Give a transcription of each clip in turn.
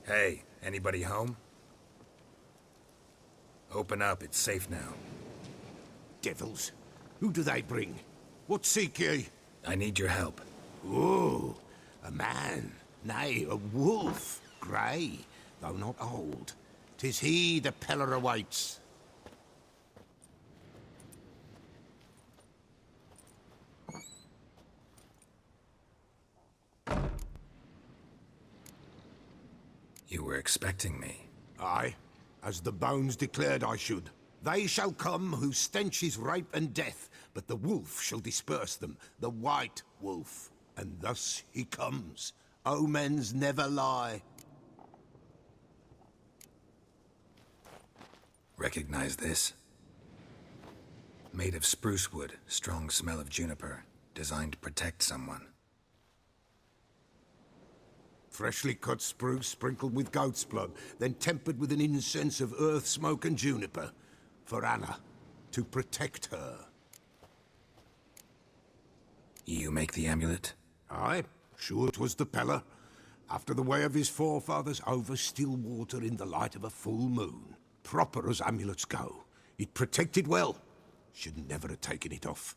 Hey, anybody home? Open up, it's safe now. Devils. Who do they bring? What seek ye? I need your help. Oh, a man. Nay, a wolf. Grey, though not old. 'Tis he the Peller awaits. You were expecting me. Aye, as the bones declared I should. They shall come whose stench is rape and death, but the wolf shall disperse them, the white wolf. And thus he comes. Omens never lie. Recognize this? Made of spruce wood, strong smell of juniper, designed to protect someone. Freshly cut spruce sprinkled with goat's blood, then tempered with an incense of earth, smoke and juniper. For Anna, to protect her. You make the amulet? Aye, sure 'twas the Peller. After the way of his forefathers, over still water in the light of a full moon. Proper as amulets go. It protected well. Should never have taken it off.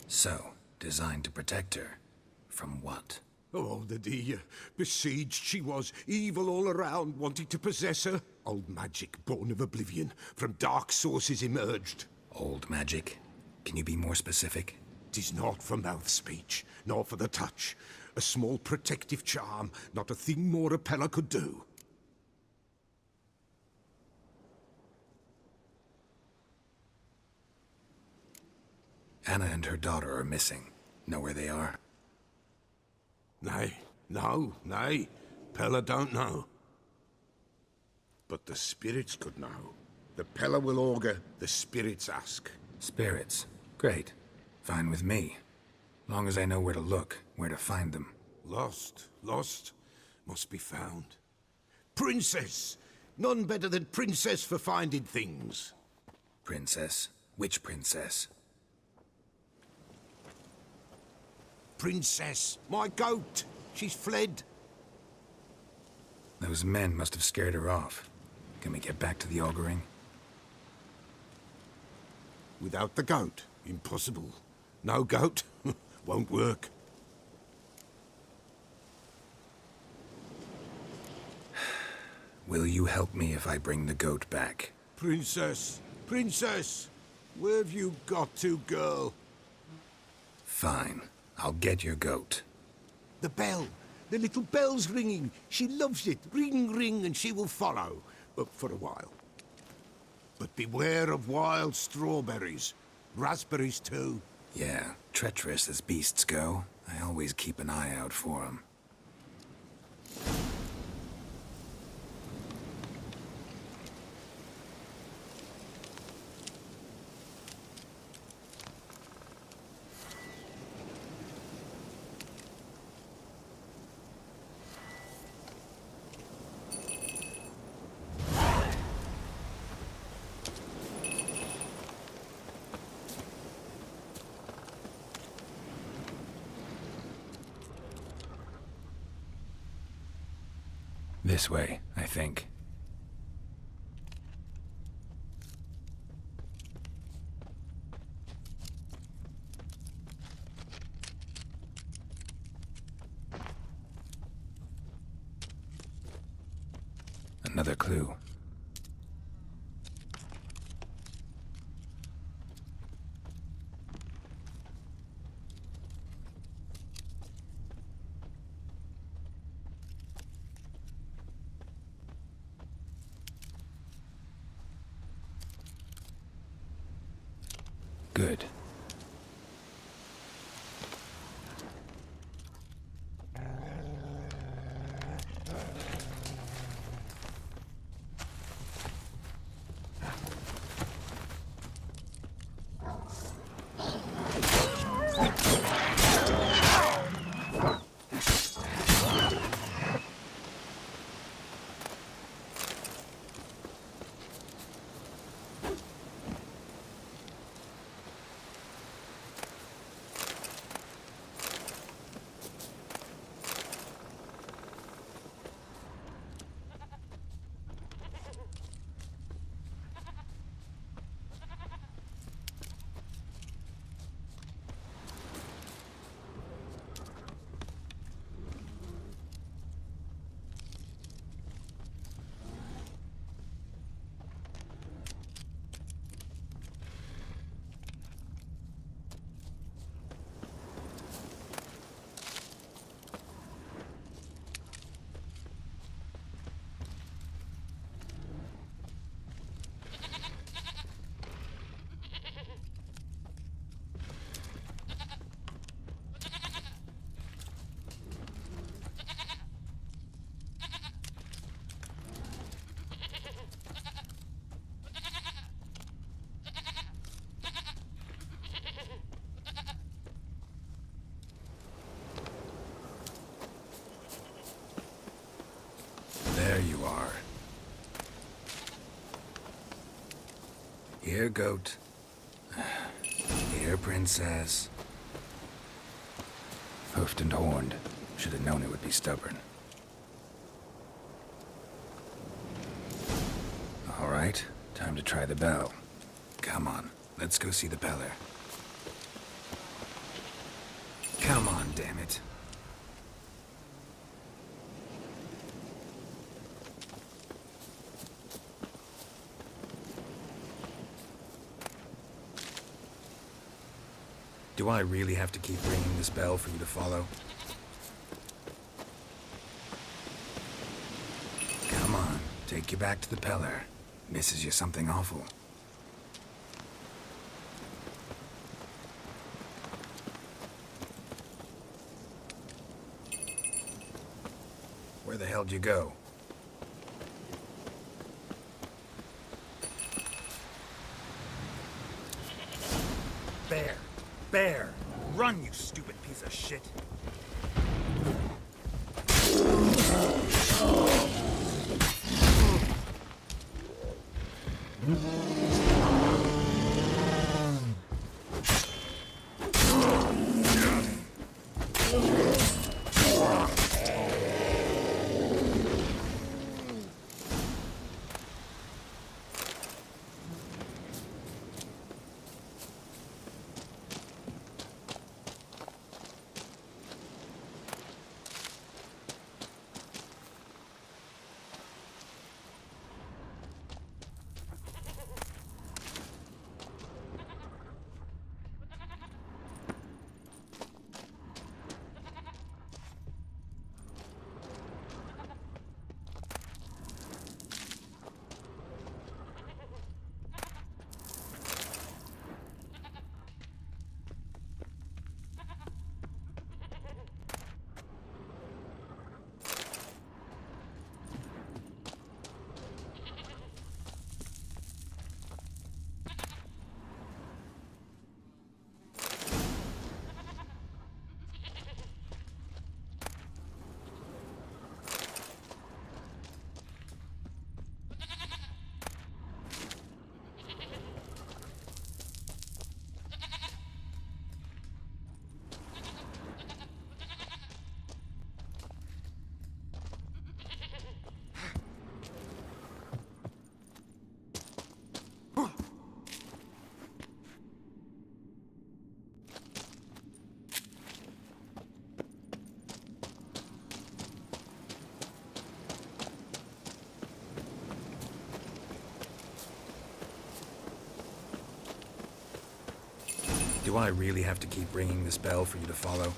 So, designed to protect her. From what? Oh, the besieged she was, evil all around, wanting to possess her. Old magic, born of oblivion, from dark sources emerged. Old magic? Can you be more specific? 'Tis not for mouth speech, nor for the touch. A small protective charm, not a thing more a Peller could do. Anna and her daughter are missing. Know where they are? Nay, nay. Peller don't know. But the spirits could know. The Peller will augur, the spirits ask. Spirits. Great. Fine with me. Long as I know where to look, where to find them. Lost, must be found. Princess! None better than Princess for finding things. Princess? Which princess? Princess, my goat! She's fled. Those men must have scared her off. Can we get back to the auguring? Without the goat, impossible. No goat, won't work. Will you help me if I bring the goat back? Princess, where have you got to, girl? Fine. I'll get your goat. The bell. The little bell's ringing. She loves it. Ring, ring, and she will follow. For a while. But beware of wild strawberries. Raspberries, too. Yeah, treacherous as beasts go. I always keep an eye out for them. This way, I think. Another clue. Good. Here, goat. Here, princess. Hoofed and horned. Should have known it would be stubborn. All right, time to try the bell. Come on, let's go see the Peller. Come on, damn it. Do I really have to keep ringing this bell for you to follow? Come on, take you back to the Peller. Misses you something awful. Where the hell'd you go? Bear! Bear! Run, you stupid piece of shit! Do I really have to keep ringing this bell for you to follow?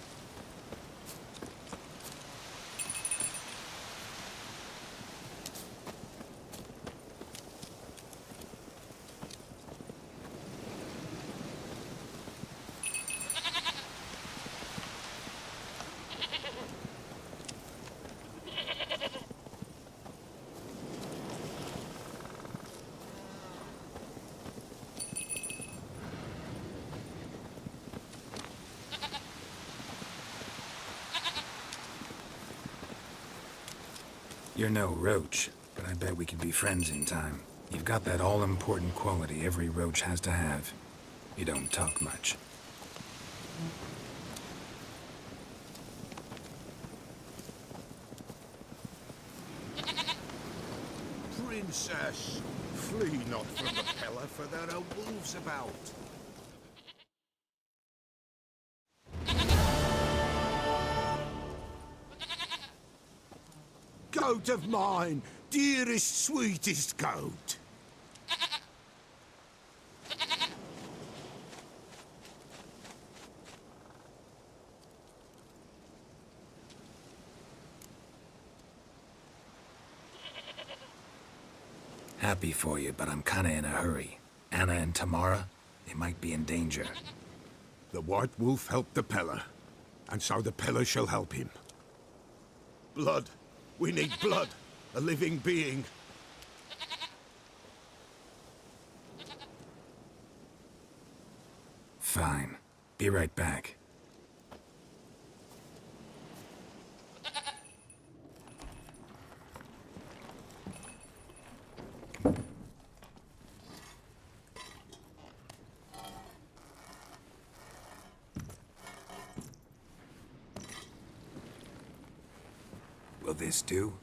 You're no roach, but I bet we could be friends in time. You've got that all-important quality every roach has to have. You don't talk much. Princess, flee not from the Peller, for there are wolves about. Goat of mine, dearest, sweetest goat. Happy for you, but I'm kinda in a hurry. Anna and Tamara, they might be in danger. The White Wolf helped the Peller, and so the Peller shall help him. Blood. We need blood. A living being. Fine. Be right back. Will this do?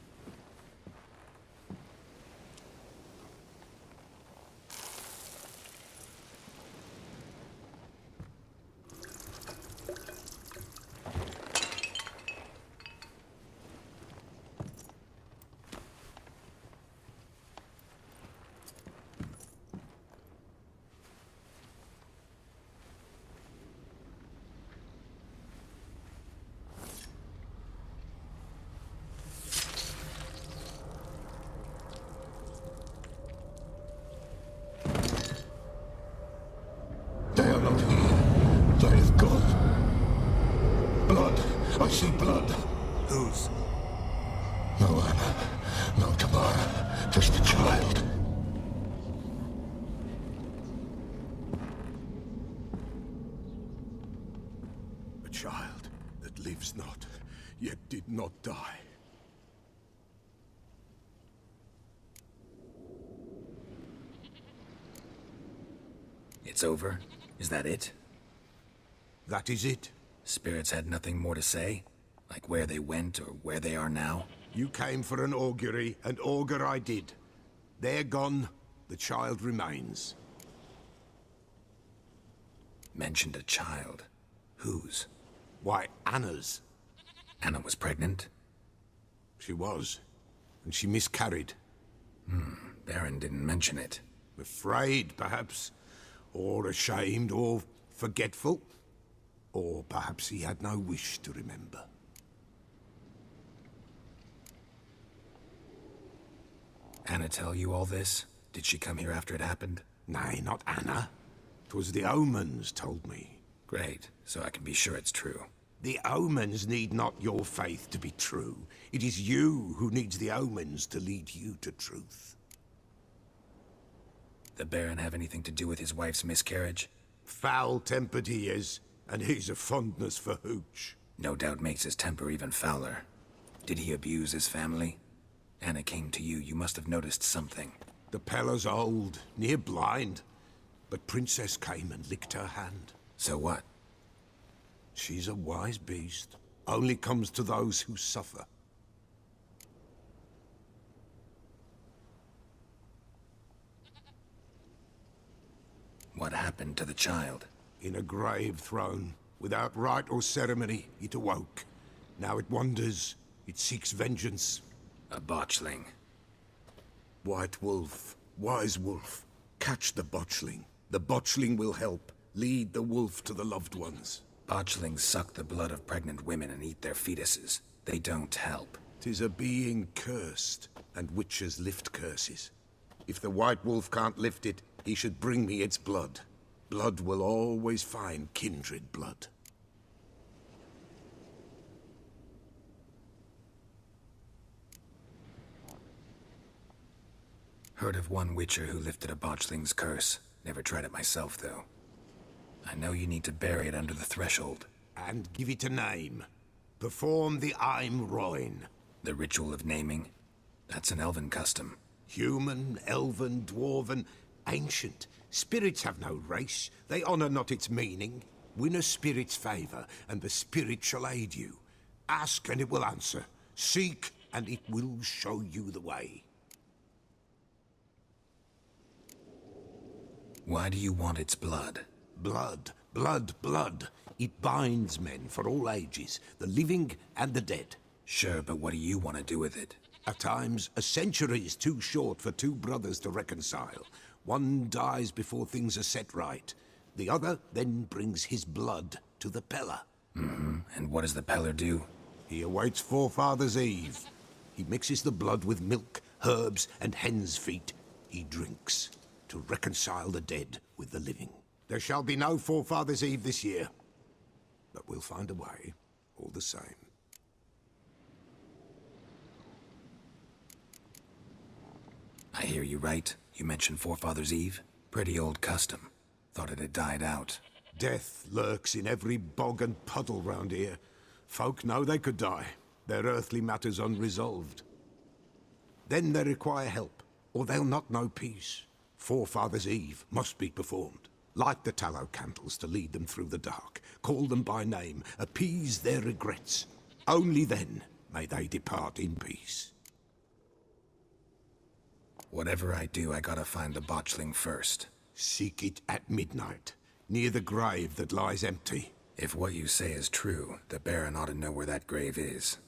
They are not here. They have gone. Blood. I see blood. Whose? No Anna. No Tamara. Just a child. A child that lives not, yet did not die. It's over? Is that it? That is it. Spirits had nothing more to say? Like where they went or where they are now? You came for an augury, and augur I did. They're gone, the child remains. Mentioned a child. Whose? Why, Anna's. Anna was pregnant? She was, and she miscarried. Baron didn't mention it. Afraid, perhaps, or ashamed, or forgetful. Or perhaps he had no wish to remember. Anna tell you all this? Did she come here after it happened? Nay, not Anna. 'Twas the omens told me. Great, so I can be sure it's true. The omens need not your faith to be true. It is you who needs the omens to lead you to truth. The Baron have anything to do with his wife's miscarriage? Foul-tempered he is, and he's a fondness for hooch. No doubt makes his temper even fouler. Did he abuse his family? Anna came to you, you must have noticed something. The Pella's old, near blind, but Princess came and licked her hand. So what? She's a wise beast. Only comes to those who suffer. What happened to the child? In a grave thrown, without rite or ceremony, it awoke. Now it wanders, it seeks vengeance. A botchling. White Wolf, wise wolf, catch the botchling. The botchling will help, lead the wolf to the loved ones. Botchlings suck the blood of pregnant women and eat their fetuses. They don't help. 'Tis a being cursed, and witches lift curses. If the White Wolf can't lift it, he should bring me its blood. Blood will always find kindred blood. Heard of one witcher who lifted a botchling's curse. Never tried it myself, though. I know you need to bury it under the threshold. And give it a name. Perform the Aim Roin. The ritual of naming? That's an elven custom. Human, elven, dwarven, ancient. Spirits have no race. They honor not its meaning. Win a spirit's favor, and the spirit shall aid you. Ask, and it will answer. Seek, and it will show you the way. Why do you want its blood? Blood, blood, blood. It binds men for all ages, the living and the dead. Sure, but what do you want to do with it? At times, a century is too short for two brothers to reconcile. One dies before things are set right. The other then brings his blood to the Pella. And what does the Peller do? He awaits Forefather's Eve. He mixes the blood with milk, herbs, and hen's feet. He drinks to reconcile the dead with the living. There shall be no Forefather's Eve this year. But we'll find a way, all the same. I hear you right. You mentioned Forefather's Eve? Pretty old custom. Thought it had died out. Death lurks in every bog and puddle round here. Folk know they could die, their earthly matters unresolved. Then they require help, or they'll not know peace. Forefather's Eve must be performed. Light the tallow candles to lead them through the dark. Call them by name, appease their regrets. Only then May they depart in peace. Whatever I do, I gotta find the botchling first. Seek it at midnight, near the grave that lies empty. If what you say is true, the Baron ought to know where that grave is.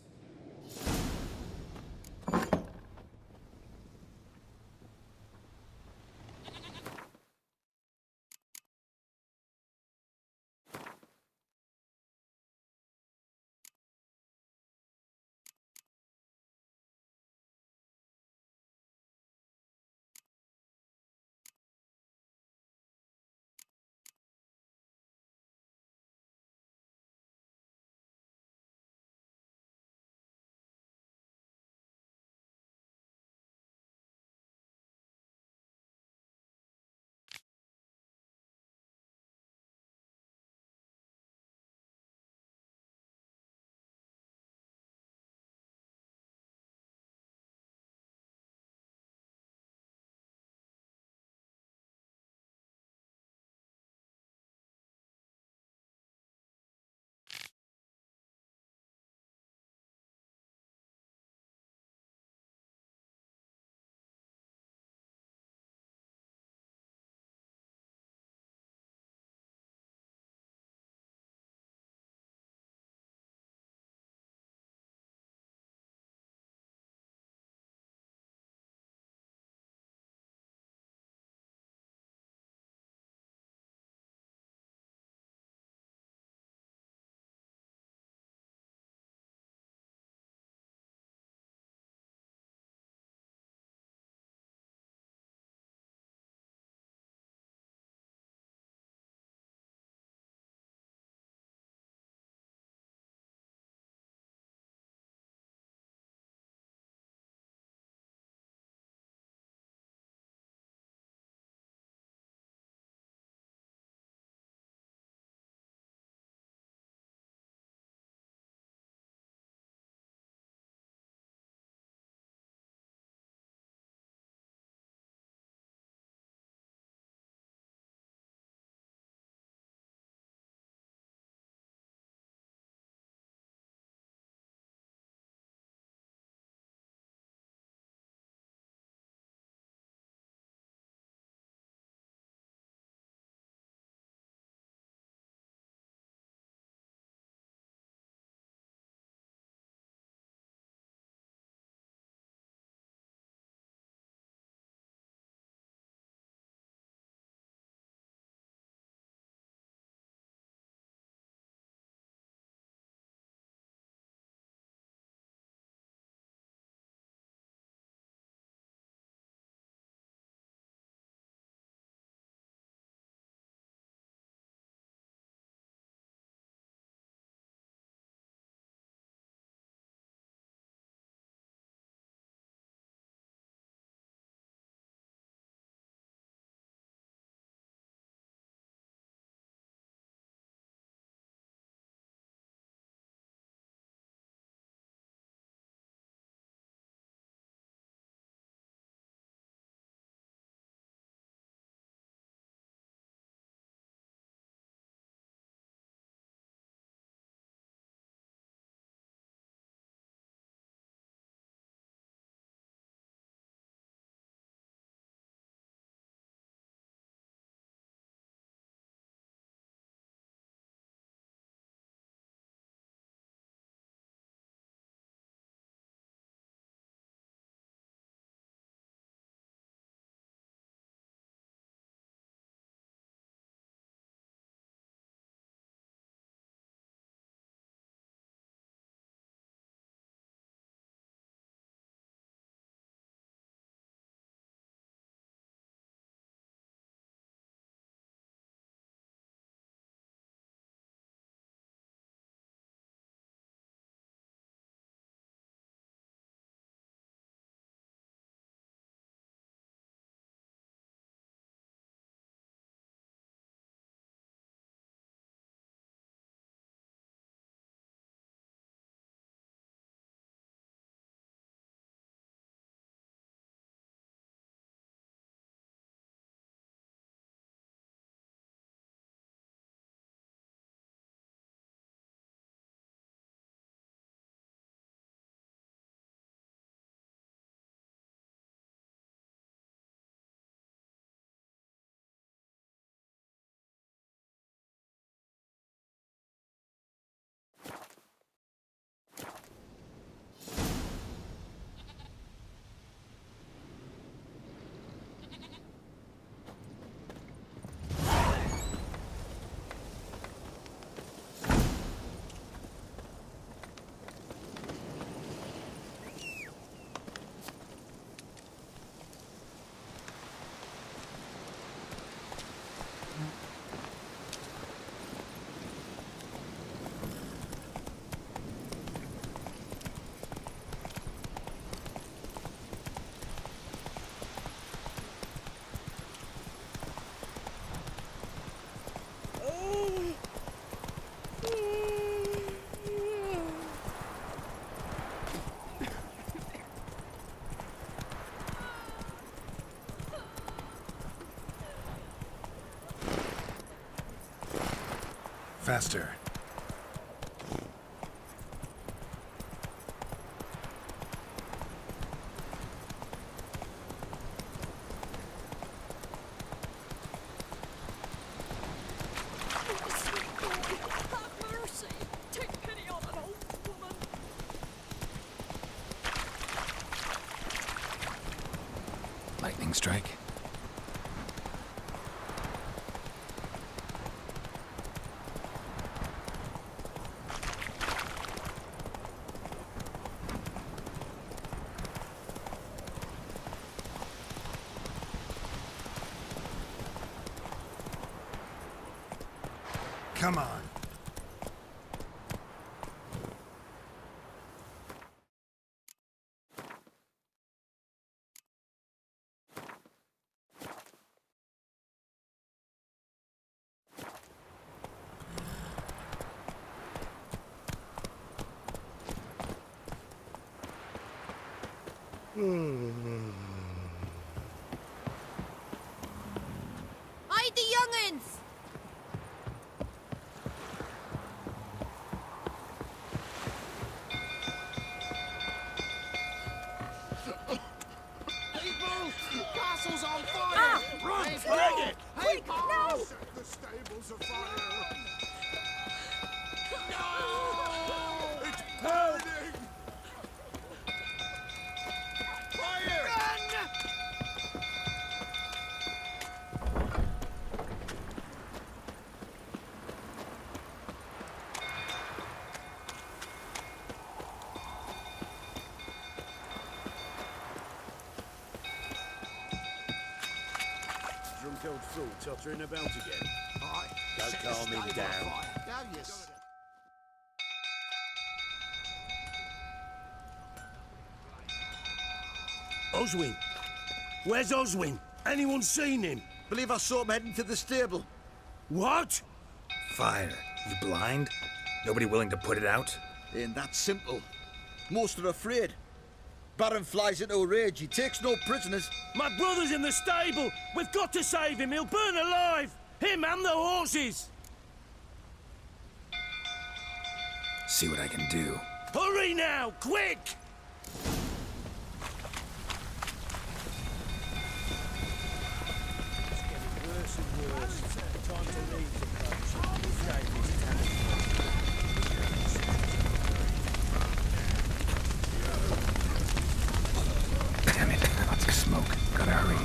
faster. Have mercy! Take pity on an old woman! Lightning strike. Come on. Hide the young'uns! Castle's on fire! Ah! Run! Hey, Flag it! Quick, no! Set the stables afire! No! It's burning! Fire! Run! Drunk old fool tottering about again. Aye. Don't Set the calm him stable down. afire. Go, yes. Oswin! Where's Oswin? Anyone seen him? Believe I saw him heading to the stable. What? Fire. You blind? Nobody willing to put it out? Ain't that simple. Most are afraid. Baron flies into a rage. He takes no prisoners. My brother's in the stable! We've got to save him! He'll burn alive! Him and the horses! See what I can do. Hurry now! Quick! It's getting worse and worse. Time to leave the place. Save his talent. Damn it. Lots of smoke. Gotta hurry.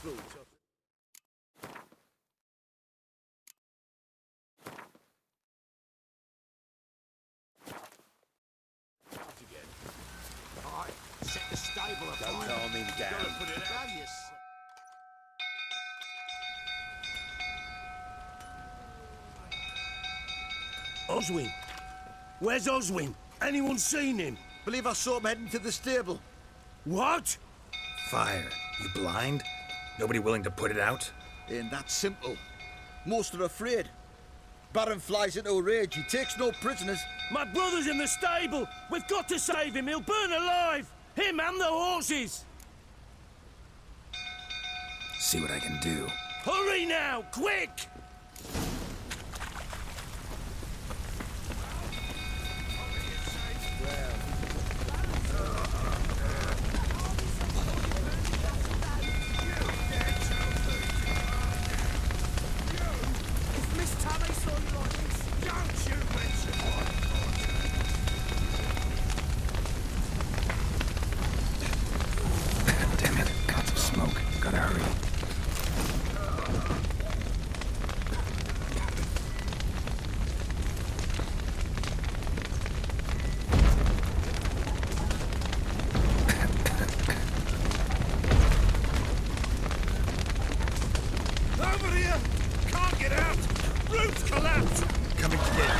thought Right, set the stable Don't afire. calm him down. Put it out. Oswin. Where's Oswin? Anyone seen him? Believe I saw him heading to the stable. What? Fire. You blind? Nobody willing to put it out? Ain't that simple. Most are afraid. Baron flies into a rage. He takes no prisoners. My brother's in the stable. We've got to save him. He'll burn alive. Him and the horses. See what I can do. Hurry now, quick! Damn it. Lots of smoke. Gotta hurry. Over here! Can't get out! Roof's collapsed! Coming together.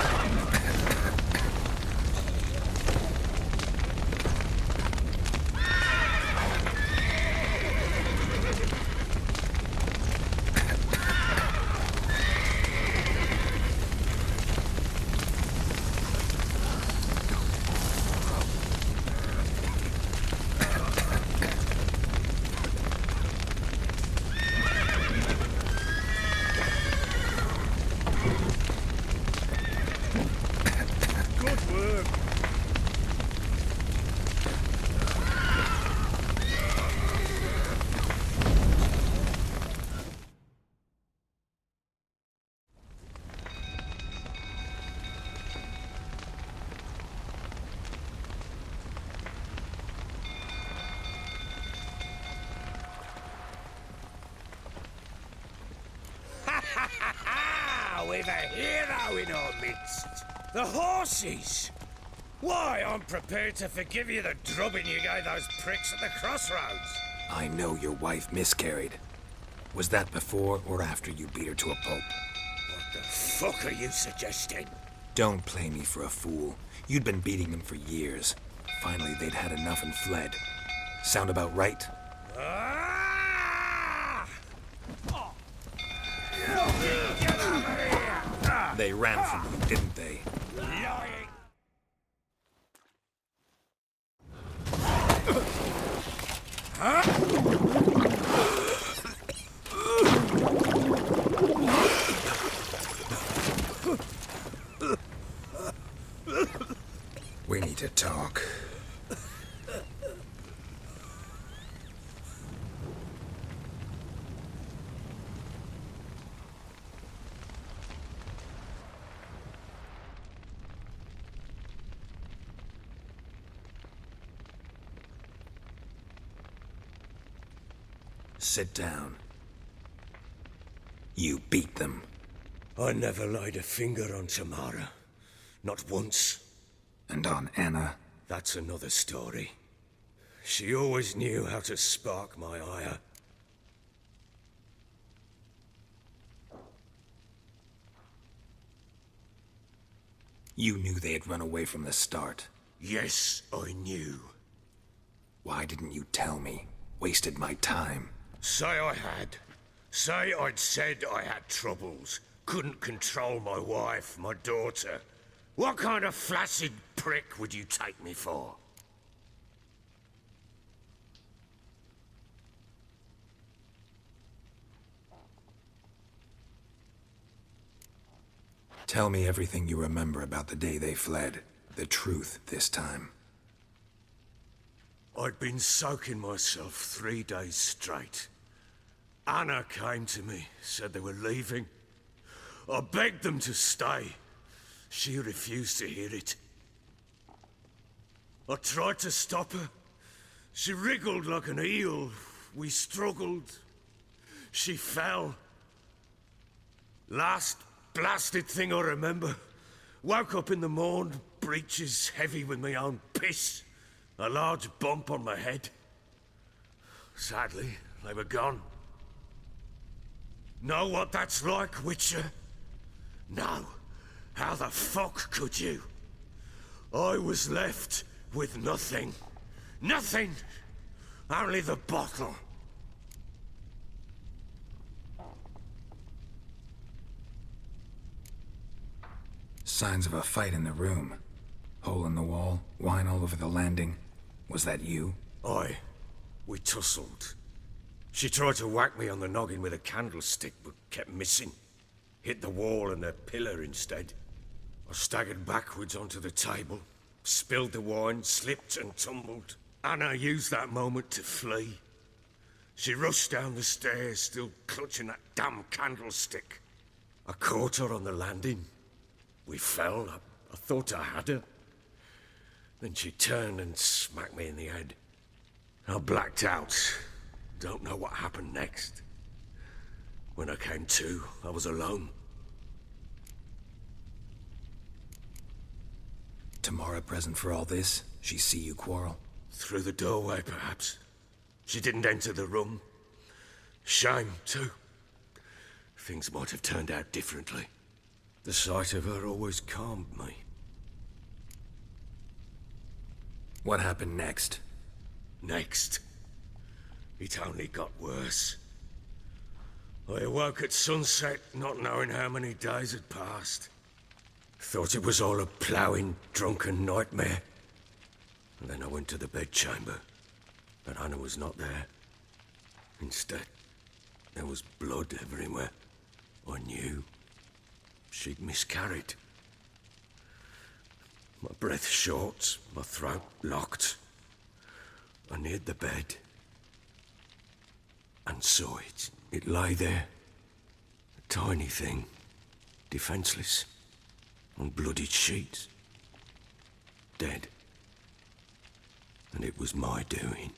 Good work. We've a hero in our midst. The horses! Why, I'm prepared to forgive you the drubbing you gave those pricks at the crossroads. I know your wife miscarried. Was that before or after you beat her to a pulp? What the fuck are you suggesting? Don't play me for a fool. You'd been beating them for years. Finally, they'd had enough and fled. Sound about right? Ah! They ran from you, didn't they? Lying! We need to talk. Sit down. You beat them. I never laid a finger on Tamara. Not once. And on Anna. That's another story. She always knew how to spark my ire. You knew they had run away from the start. Yes, I knew. Why didn't you tell me? Wasted my time. Say I had. Say I'd said I had troubles. Couldn't control my wife, my daughter. What kind of flaccid prick would you take me for? Tell me everything you remember about the day they fled. The truth this time. I'd been soaking myself 3 days straight. Anna came to me, said they were leaving. I begged them to stay. She refused to hear it. I tried to stop her. She wriggled like an eel. We struggled. She fell. Last blasted thing I remember. Woke up in the morn, breeches heavy with my own piss. A large bump on my head. Sadly, they were gone. Know what that's like, Witcher? No. How the fuck could you? I was left with nothing. Nothing! Only the bottle. Signs of a fight in the room. Hole in the wall, wine all over the landing. Was that you? Aye. We tussled. She tried to whack me on the noggin with a candlestick, but kept missing. Hit the wall and a pillar instead. I staggered backwards onto the table, spilled the wine, slipped and tumbled. Anna used that moment to flee. She rushed down the stairs, still clutching that damn candlestick. I caught her on the landing. We fell. I thought I had her. Then she turned and smacked me in the head. I blacked out. Don't know what happened next. When I came to, I was alone. Tamara present for all this? She see you quarrel? Through the doorway, perhaps. She didn't enter the room. Shame, too. Things might have turned out differently. The sight of her always calmed me. What happened next? Next. It only got worse. I awoke at sunset, not knowing how many days had passed. Thought it was all a ploughing, drunken nightmare. And then I went to the bedchamber, but Anna was not there. Instead, there was blood everywhere. I knew she'd miscarried. My breath short, my throat locked. I neared the bed and saw it. It lay there, a tiny thing, defenseless, on bloodied sheets, dead. And it was my doing.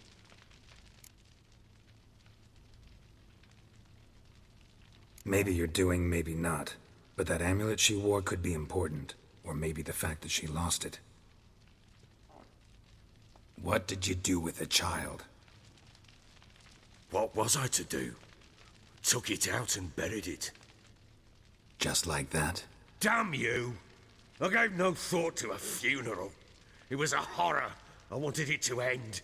Maybe you're doing, maybe not. But that amulet she wore could be important. Or maybe the fact that she lost it. What did you do with the child? What was I to do? Took it out and buried it. Just like that? Damn you! I gave no thought to a funeral. It was a horror. I wanted it to end.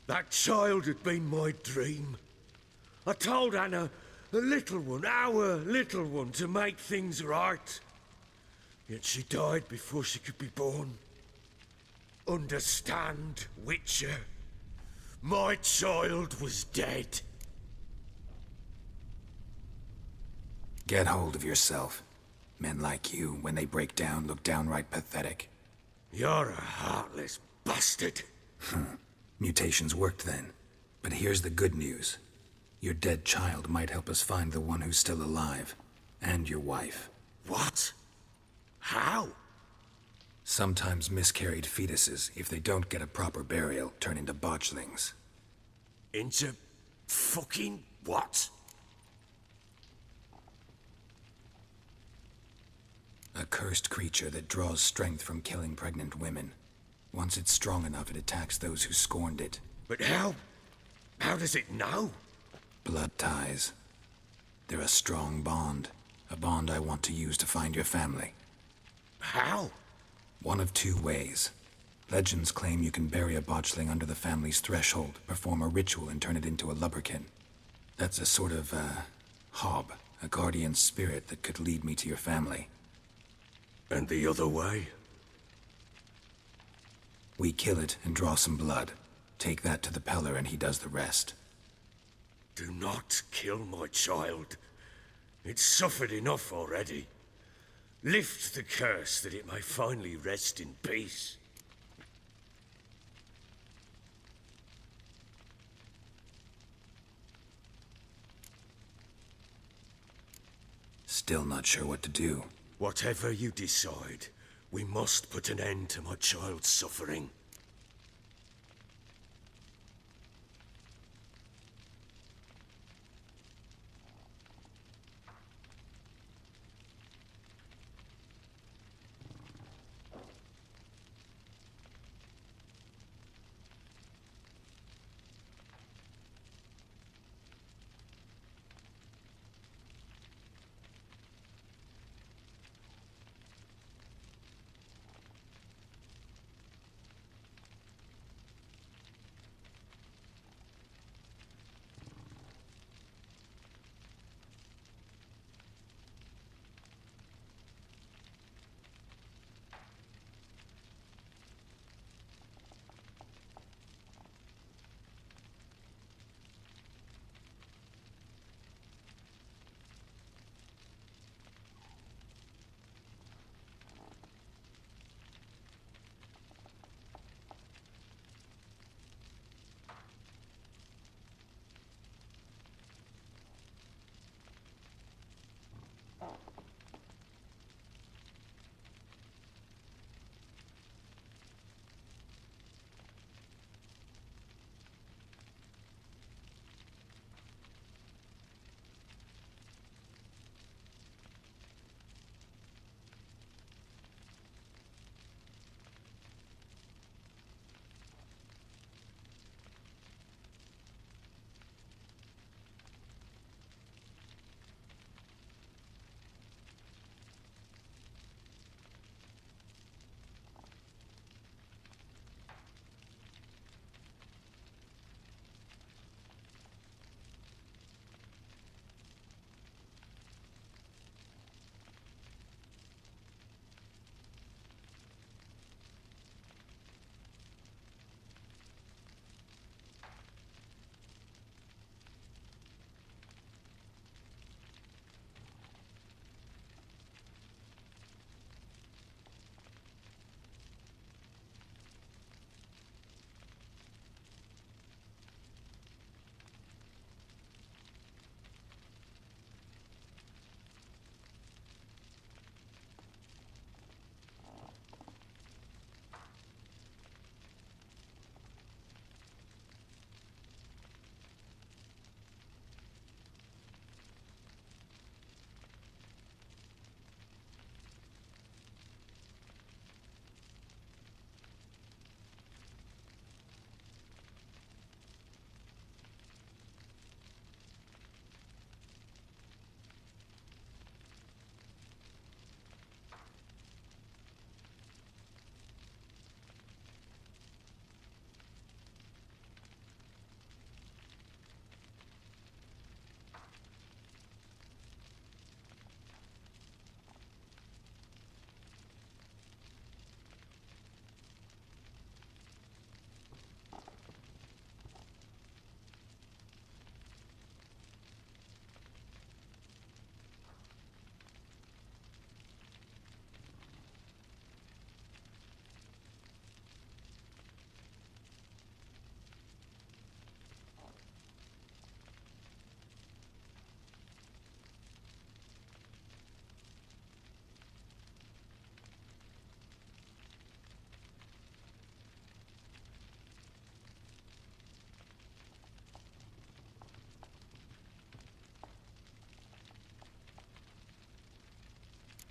That child had been my dream. I told Anna, the little one, our little one, to make things right. Yet she died before she could be born. Understand, Witcher? My child was dead. Get hold of yourself. Men like you, when they break down, look downright pathetic. You're a heartless bastard. Mutations worked then. But here's the good news. Your dead child might help us find the one who's still alive. And your wife. What? How? Sometimes miscarried fetuses, if they don't get a proper burial, turn into botchlings. Into fucking what? A cursed creature that draws strength from killing pregnant women. Once it's strong enough, it attacks those who scorned it. But how? How does it know? Blood ties. They're a strong bond. A bond I want to use to find your family. How? One of two ways. Legends claim you can bury a botchling under the family's threshold, perform a ritual, and turn it into a lubberkin. That's a sort of, hob, a guardian spirit that could lead me to your family. And the other way? We kill it and draw some blood. Take that to the Peller and he does the rest. Do not kill my child. It's suffered enough already. Lift the curse that it may finally rest in peace. Still not sure what to do. Whatever you decide, we must put an end to my child's suffering.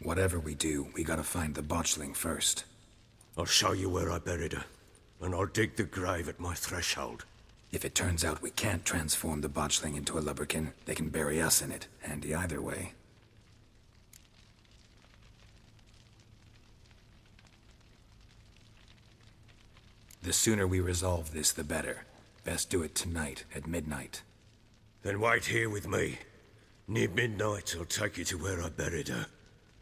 Whatever we do, we gotta find the botchling first. I'll show you where I buried her, and I'll dig the grave at my threshold. If it turns out we can't transform the botchling into a lubberkin, they can bury us in it. Handy either way. The sooner we resolve this, the better. Best do it tonight, at midnight. Then wait here with me. Near midnight, I'll take you to where I buried her.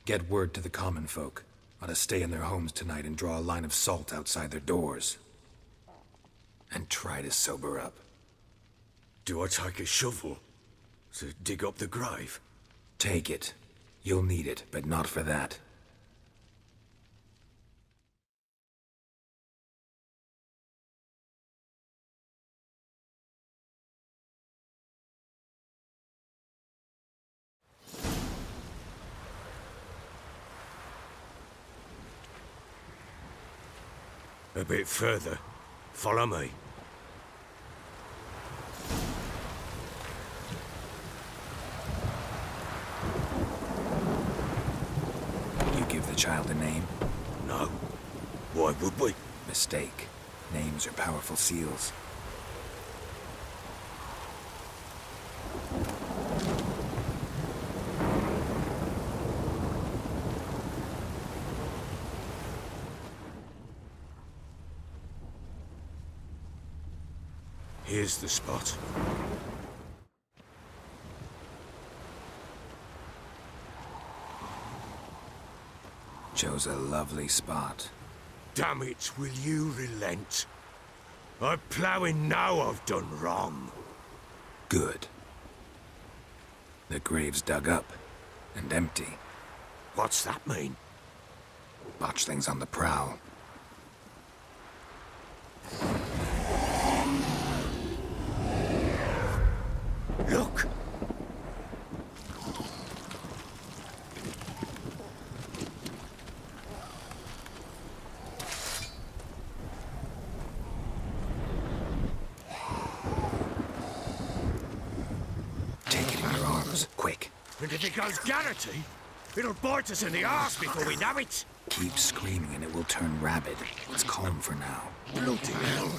Get word to the common folk. Ought to stay in their homes tonight and draw a line of salt outside their doors. And try to sober up. Do I take a shovel to dig up the grave? Take it. You'll need it, but not for that. A bit further. Follow me. You give the child a name? No. Why would we? Mistake. Names are powerful seals. Here's the spot. Chose a lovely spot. Damn it, will you relent? I'm ploughing now I've done wrong. Good. The grave's dug up and empty. What's that mean? Botchling's on the prowl. Look! Take it in your arms, quick. And if it goes Garrity, it'll bite us in the arse before we know it. Keep screaming and it will turn rabid. It's calm for now. Bloody hell.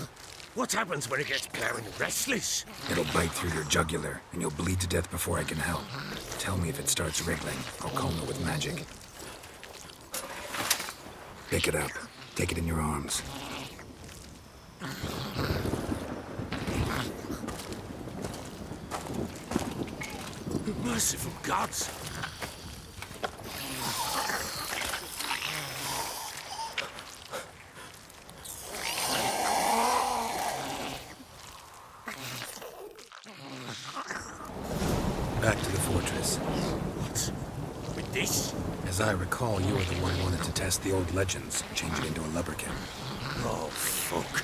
What happens when it gets ploughing restless? It'll bite through your jugular, and you'll bleed to death before I can help. Tell me if it starts wriggling. I'll calm it with magic. Pick it up. Take it in your arms. Merciful gods! Back to the fortress. What? With this? As I recall, you were the one who wanted to test the old legends, change it into a lubberkin. Oh, fuck.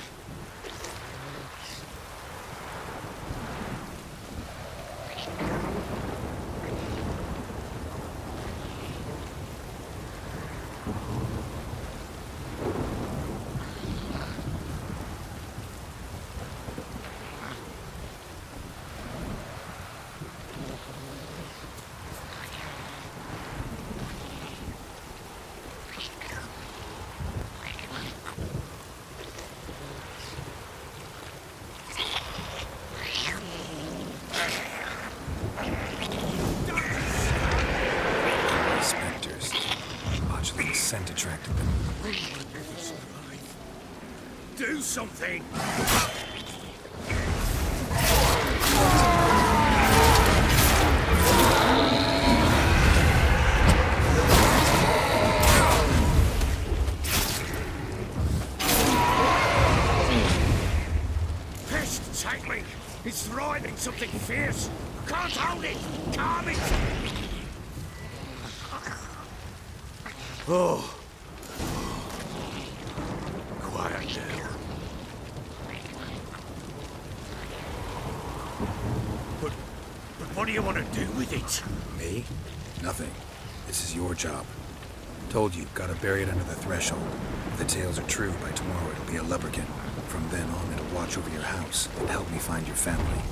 Spectres. Botchling's scent attracted them. Do something! Pest, take me! It's writhing something fierce! I can't hold it! Calm it! Oh. Quiet now. But what do you want to do with it? Me? Nothing. This is your job. Told you, gotta bury it under the threshold. If the tales are true, by tomorrow it'll be a lubberkin. From then on, it'll watch over your house and help me find your family.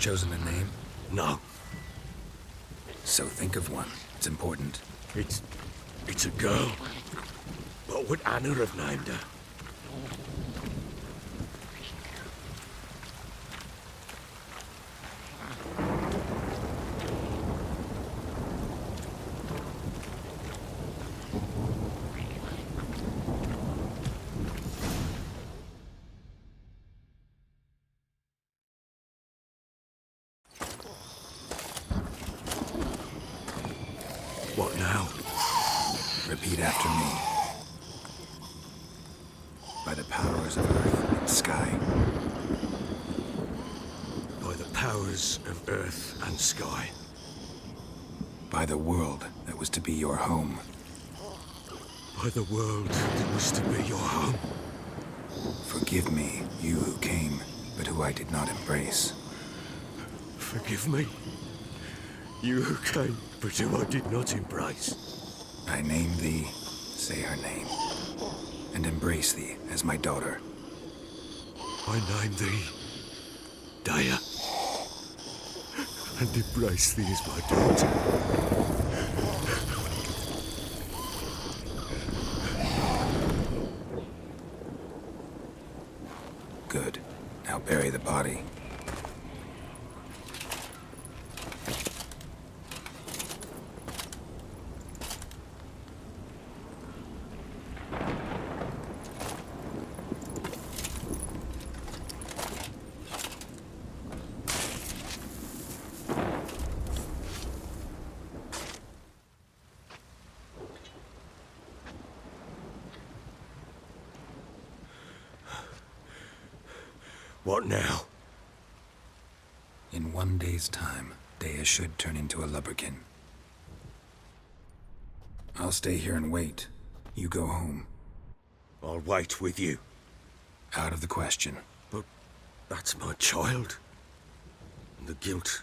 chosen a name? No, So think of one. It's important. it's a girl. What would Anna have named her? What now? Repeat after me. By the powers of earth and sky. By the powers of earth and sky. By the world that was to be your home. By the world that was to be your home. Forgive me, you who came, but who I did not embrace. Forgive me. You who came, but who I did not embrace. I name thee, say her name, and embrace thee as my daughter. I name thee Daya, and embrace thee as my daughter. Good. Now bury the body. What now? In 1 day's time, Dea should turn into a lubberkin. I'll stay here and wait. You go home. I'll wait with you. Out of the question. But that's my child. And the guilt,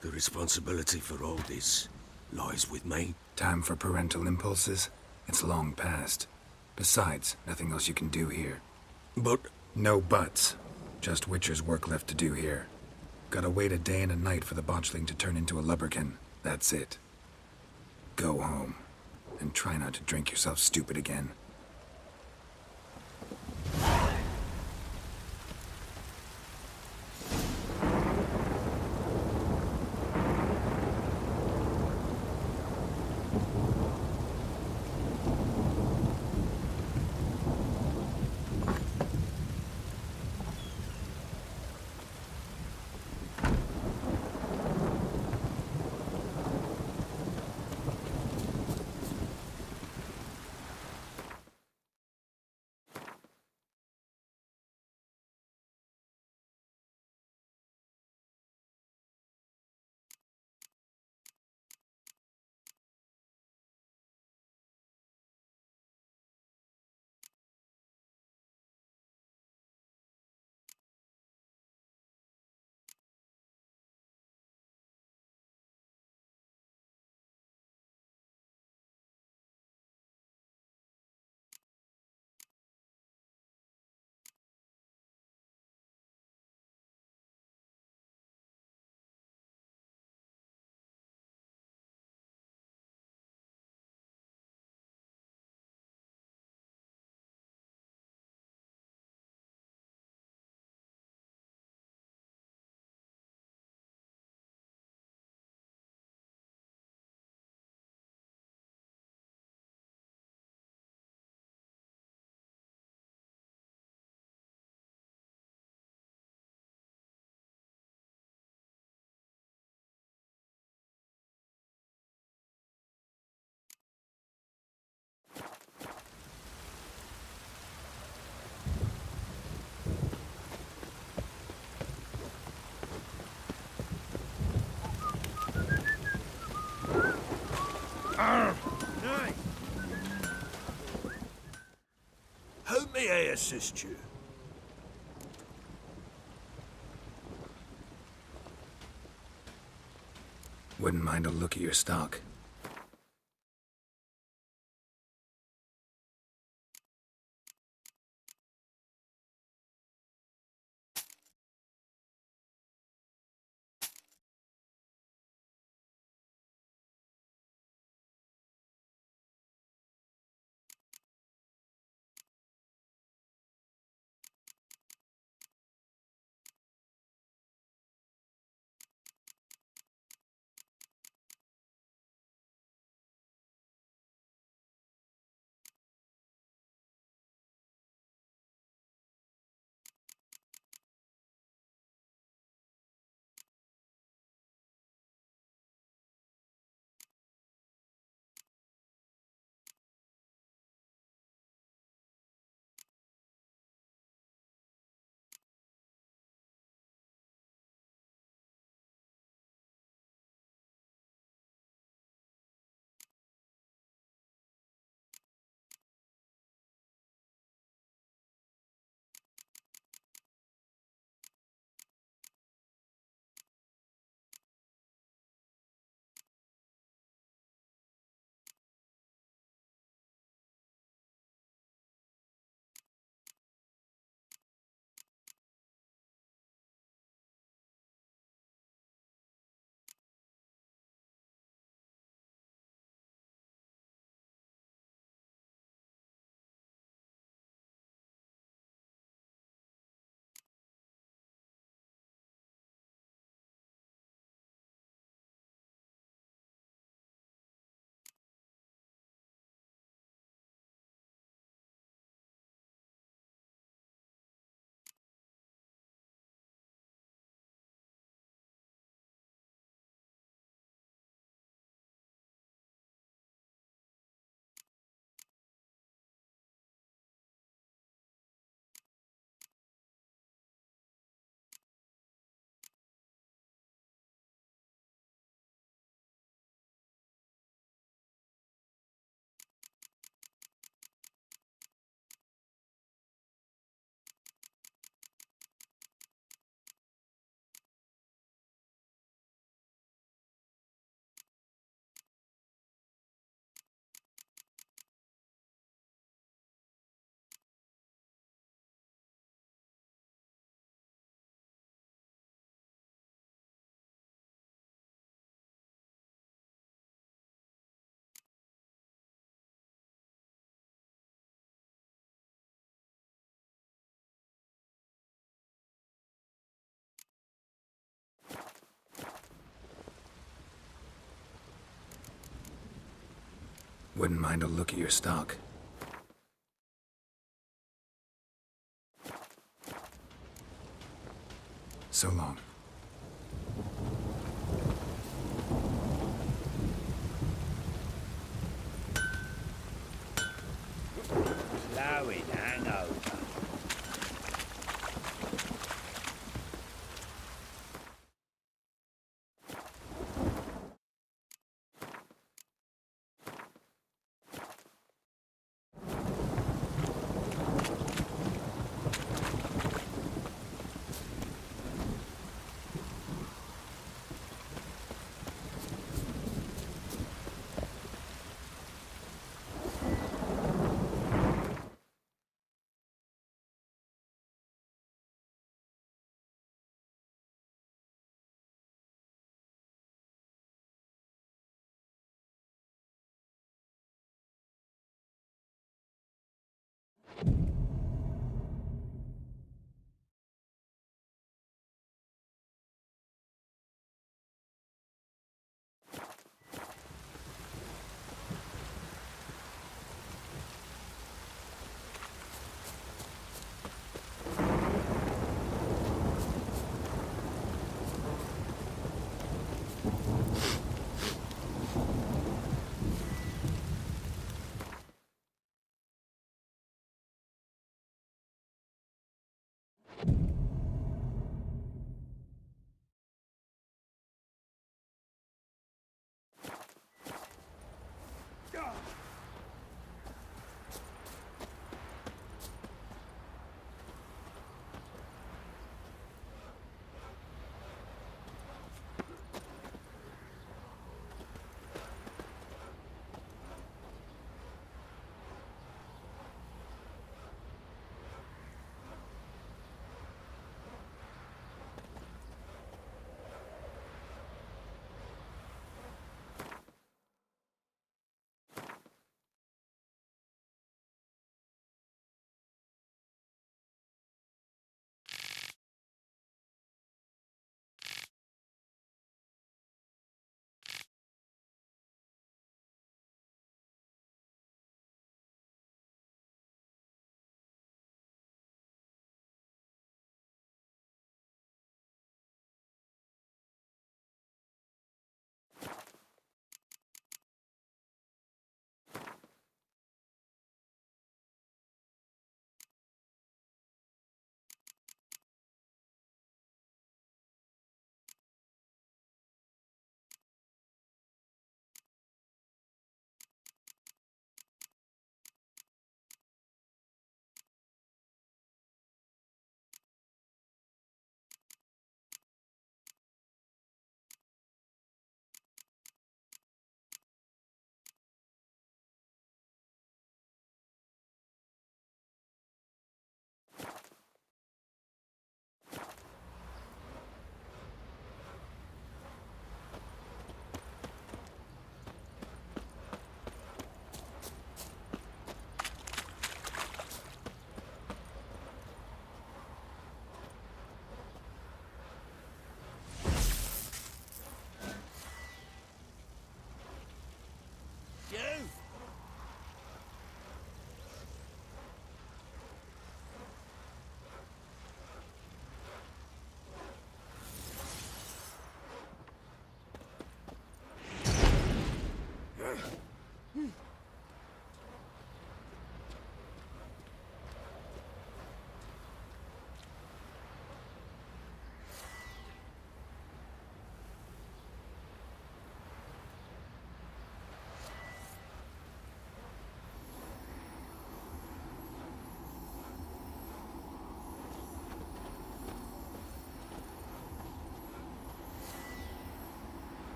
the responsibility for all this lies with me. Time for parental impulses? It's long past. Besides, nothing else you can do here. But No buts. Just Witcher's work left to do here. Gotta wait a day and a night for the botchling to turn into a lubberkin. That's it. Go home. And try not to drink yourself stupid again. How may I assist you? Wouldn't mind a look at your stock. Wouldn't mind a look at your stock. So long. Slow it hangover.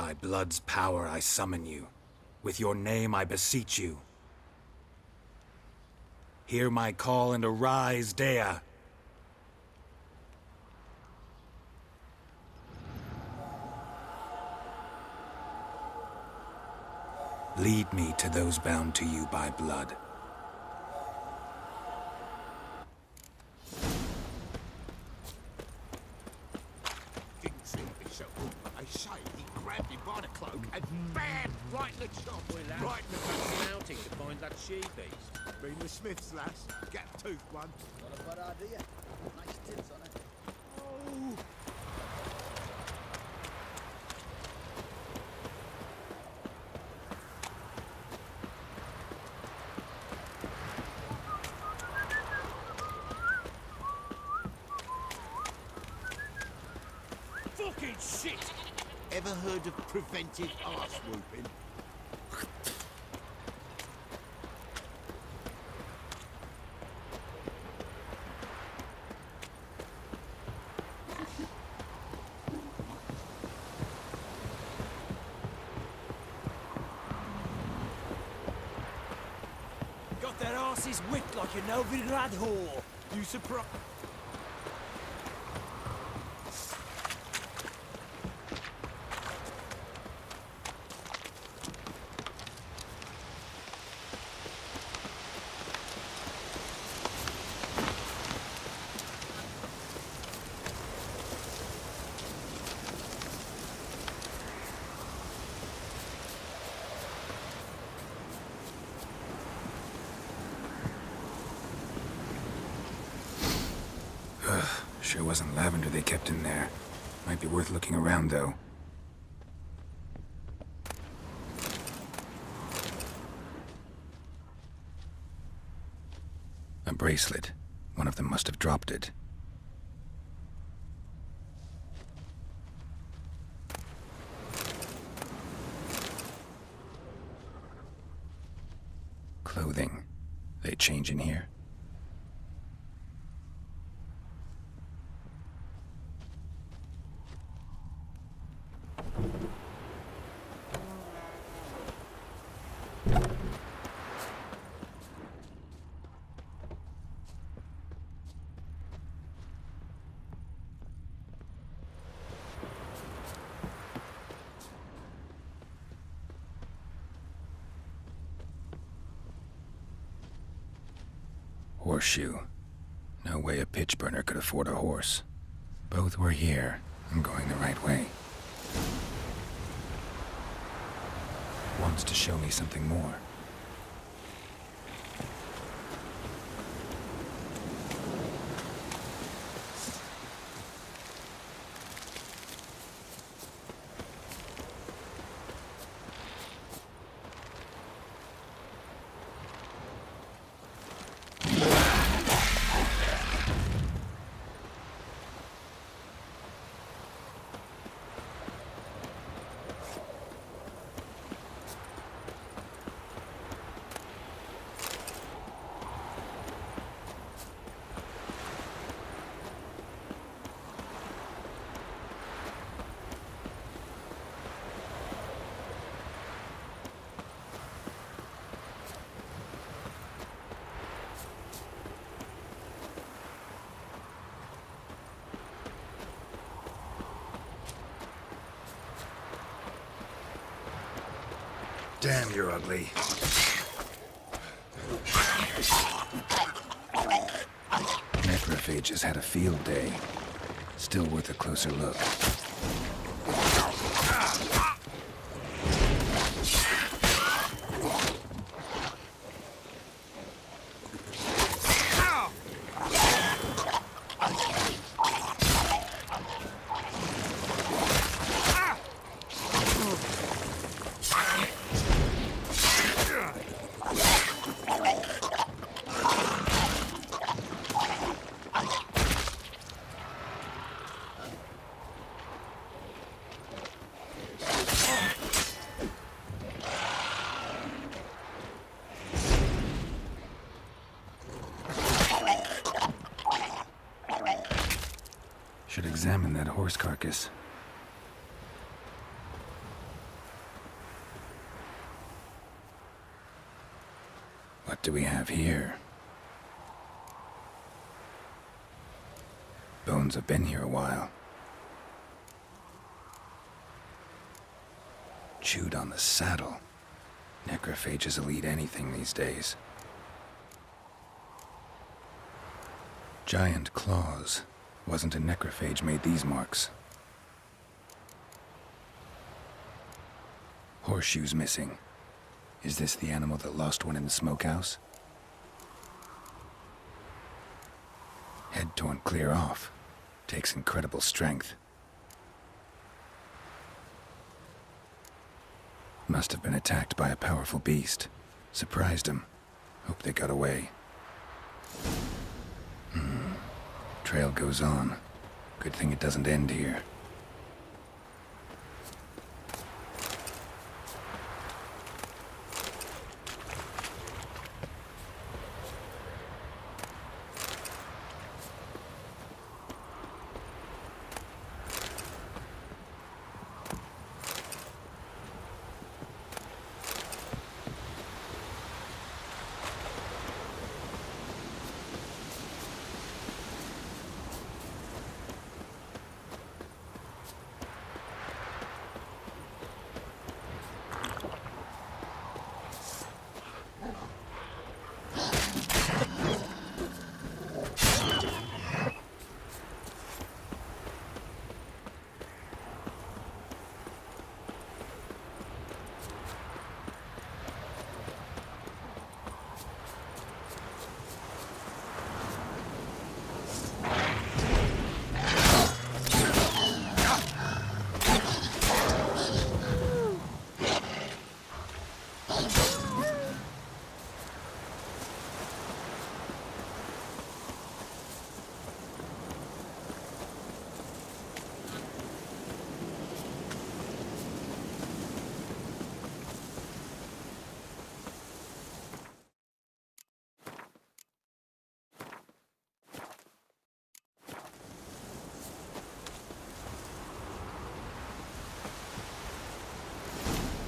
By blood's power I summon you. With your name I beseech you. Hear my call and arise, Dea. Lead me to those bound to you by blood. Didn't see me so. I say he grabbed him by the cloak and bam! Right in the chop. Right in the back. Mounting to find that she-beast. Been the Smiths, lass. Gap-toothed one. Not a bad idea. Nice tips on it. Oh! Fucking shit! Ever heard of preventive arse whooping? Got their asses whipped like a Novigrad whore. You surprised? Sure wasn't lavender they kept in there. Might be worth looking around, though. A bracelet. One of them must have dropped it. Clothing. They change in here? Horseshoe. No way a pitch burner could afford a horse. Both were here. I'm going the right way. Wants to show me something more. Damn, you're ugly. Necrophage has had a field day. Still worth a closer look. Should examine that horse carcass. do we have here? Bones have been here a while. Chewed on the saddle. Necrophages will eat anything these days. Giant claws. Wasn't a necrophage made these marks. Horseshoes missing. Is this the animal that lost one in the smokehouse? Head torn clear off. Takes incredible strength. Must have been attacked by a powerful beast. Surprised him. Hope they got away. Trail goes on. Good thing it doesn't end here.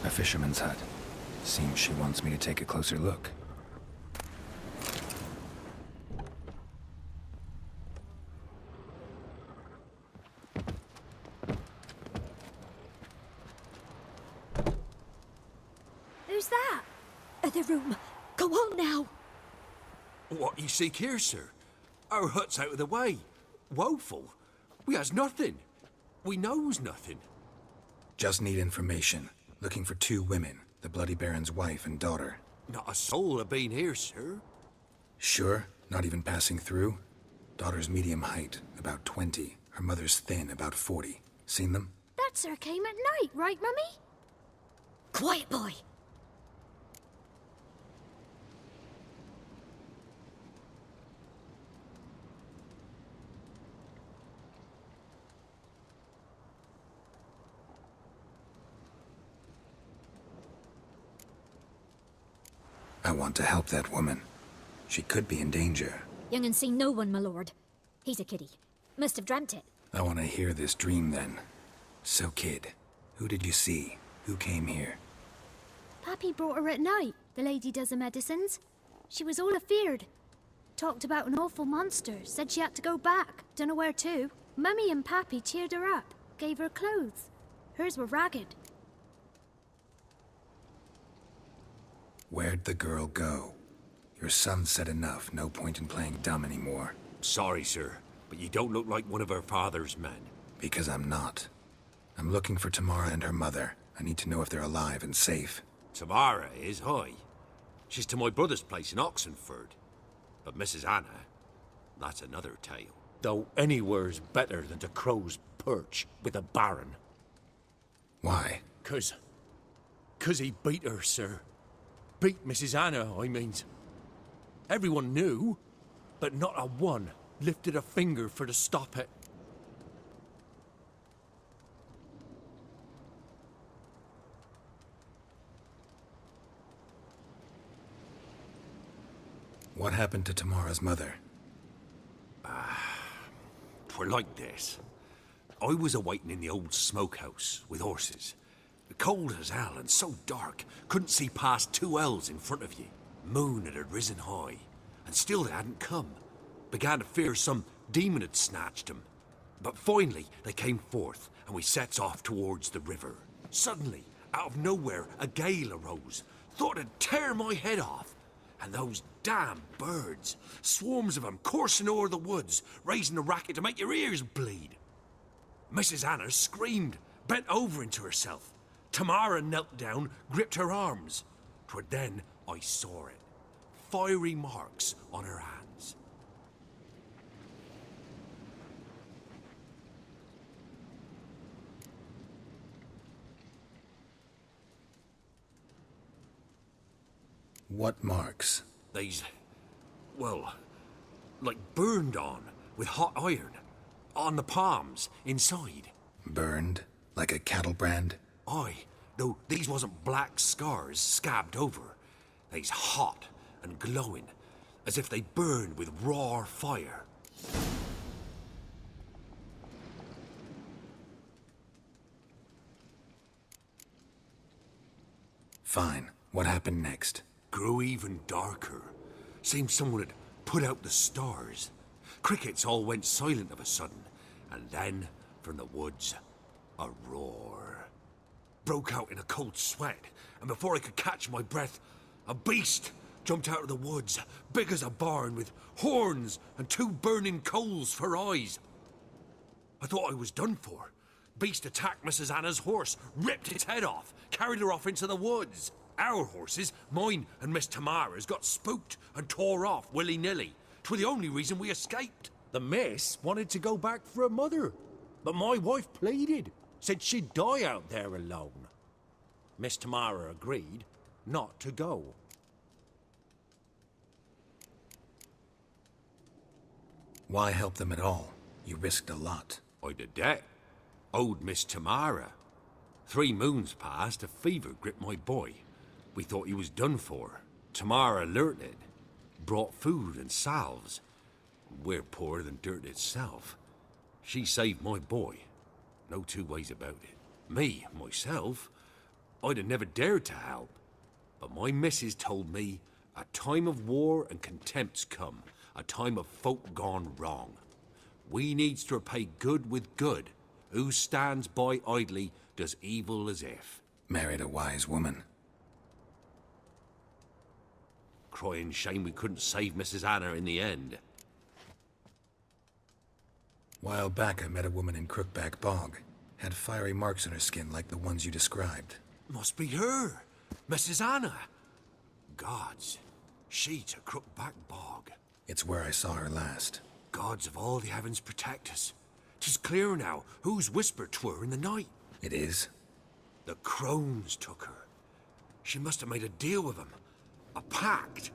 A fisherman's hut. Seems she wants me to take a closer look. Who's that? The room. Go on now. What you seek here, sir? Our hut's out of the way. Woeful. We has nothing. We knows nothing. Just need information. Looking for 2 women, the Bloody Baron's wife and daughter. Not a soul have been here, sir. Sure? Not even passing through? Daughter's medium height, about 20. Her mother's thin, about 40. Seen them? That sir came at night, right, Mummy? Quiet, boy. I want to help that woman. She could be in danger. Young and seen no one, my lord. He's a kiddie. Must have dreamt it. I want to hear this dream then. So, kid, who did you see? Who came here? Pappy brought her at night. The lady does the medicines. She was all afeared. Talked about an awful monster. Said she had to go back. Dunno where to. Mummy and Pappy cheered her up. Gave her clothes. Hers were ragged. Where'd the girl go? Your son said enough. No point in playing dumb anymore. Sorry, sir, but you don't look like one of her father's men. Because I'm not. I'm looking for Tamara and her mother. I need to know if they're alive and safe. Tamara is, hi. She's to my brother's place in Oxenford. But Mrs. Anna, that's another tale. Though anywhere's better than to Crow's Perch with a baron. Why? 'Cause he beat her, sir. Beat Mrs. Anna, I means. Everyone knew, but not a one lifted a finger for to stop it. What happened to Tamara's mother? Twere like this. I was awaiting in the old smokehouse with horses. Cold as hell and so dark, couldn't see past 2 ells in front of ye. Moon had risen high, and still they hadn't come. Began to fear some demon had snatched them. But finally they came forth, and we sets off towards the river. Suddenly, out of nowhere, a gale arose. Thought it'd tear my head off. And those damn birds, swarms of them coursing o'er the woods, raising a racket to make your ears bleed. Mrs. Anna screamed, bent over into herself. Tamara knelt down, gripped her arms. 'Twere then I saw it. Fiery marks on her hands. What marks? They's, well, like burned on with hot iron. On the palms, inside. Burned? Like a cattle brand? Aye, though these wasn't black scars scabbed over. They's hot and glowing, as if they burned with raw fire. Fine. What happened next? Grew even darker. Seemed someone had put out the stars. Crickets all went silent of a sudden, and then, from the woods, a roar. Broke out in a cold sweat, and before I could catch my breath, a beast jumped out of the woods, big as a barn, with horns and 2 burning coals for eyes. I thought I was done for. Beast attacked Mrs. Anna's horse, ripped its head off, carried her off into the woods. Our horses, mine and Miss Tamara's, got spooked and tore off willy-nilly. 'Twere the only reason we escaped. The miss wanted to go back for her mother, but my wife pleaded, said she'd die out there alone. Miss Tamara agreed not to go. Why help them at all? You risked a lot. I'd a debt. Owed Miss Tamara. 3 moons passed, a fever gripped my boy. We thought he was done for. Tamara learnt it. Brought food and salves. We're poorer than dirt itself. She saved my boy. No 2 ways about it. Me, myself, I'd have never dared to help. But my missus told me a time of war and contempt's come. A time of folk gone wrong. We needs to repay good with good. Who stands by idly does evil as if. Married a wise woman. Crying shame we couldn't save Mrs. Anna in the end. While back I met a woman in Crookback Bog. Had fiery marks on her skin like the ones you described. Must be her, Mrs. Anna. Gods, she to Crookback Bog. It's where I saw her last. Gods of all the heavens protect us. 'Tis clear now whose whisper 'twere in the night. It is? The crones took her. She must have made a deal with them. A pact.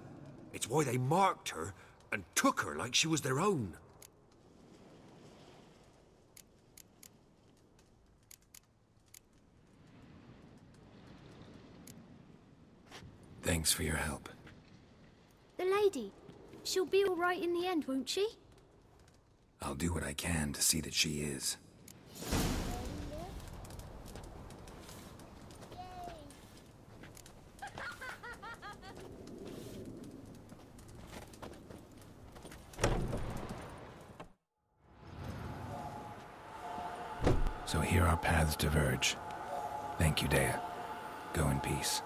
It's why they marked her and took her like she was their own. Thanks for your help. The lady. She'll be all right in the end, won't she? I'll do what I can to see that she is. So here our paths diverge. Thank you, Dea. Go in peace.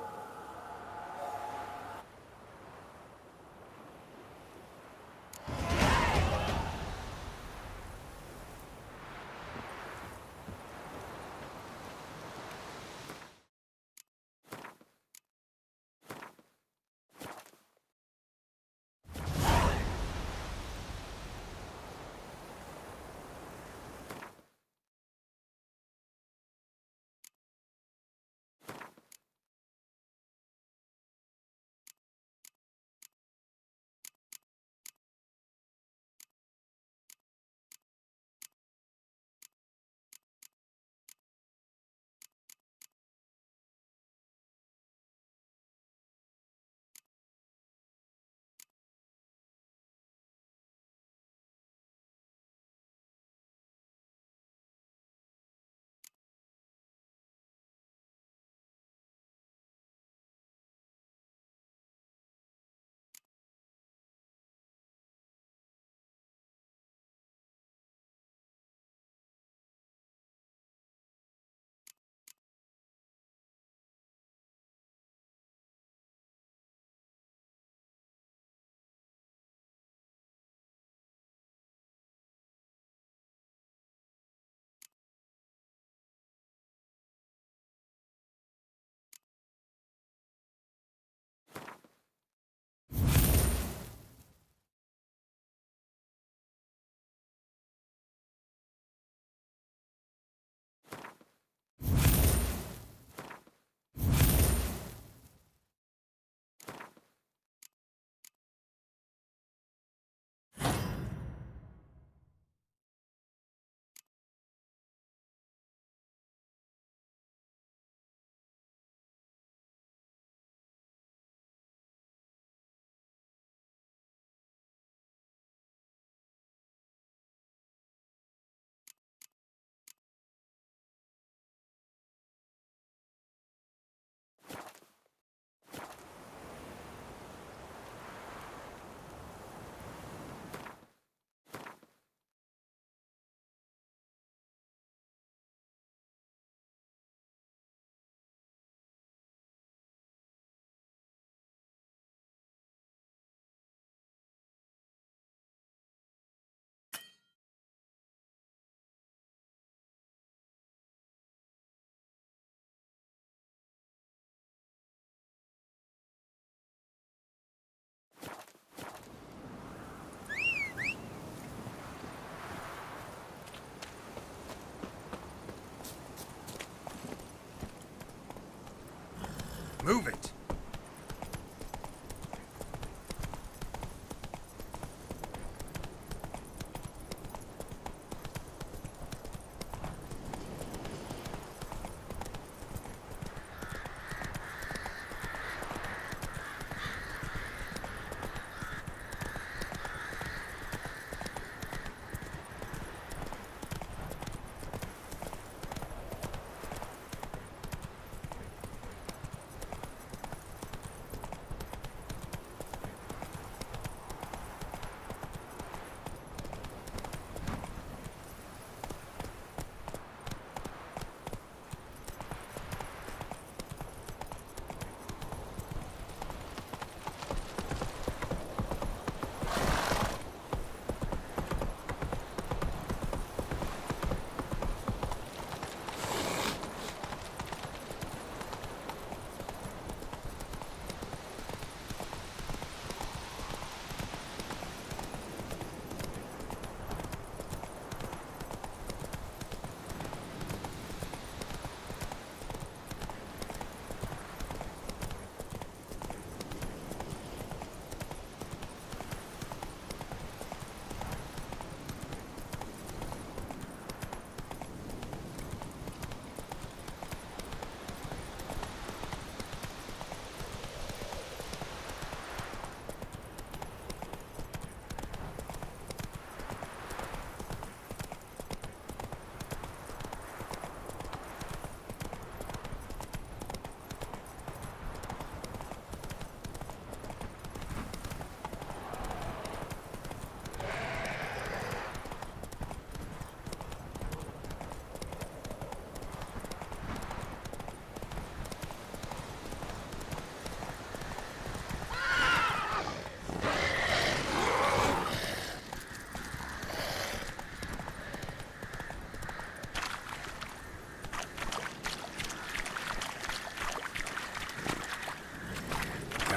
Move it!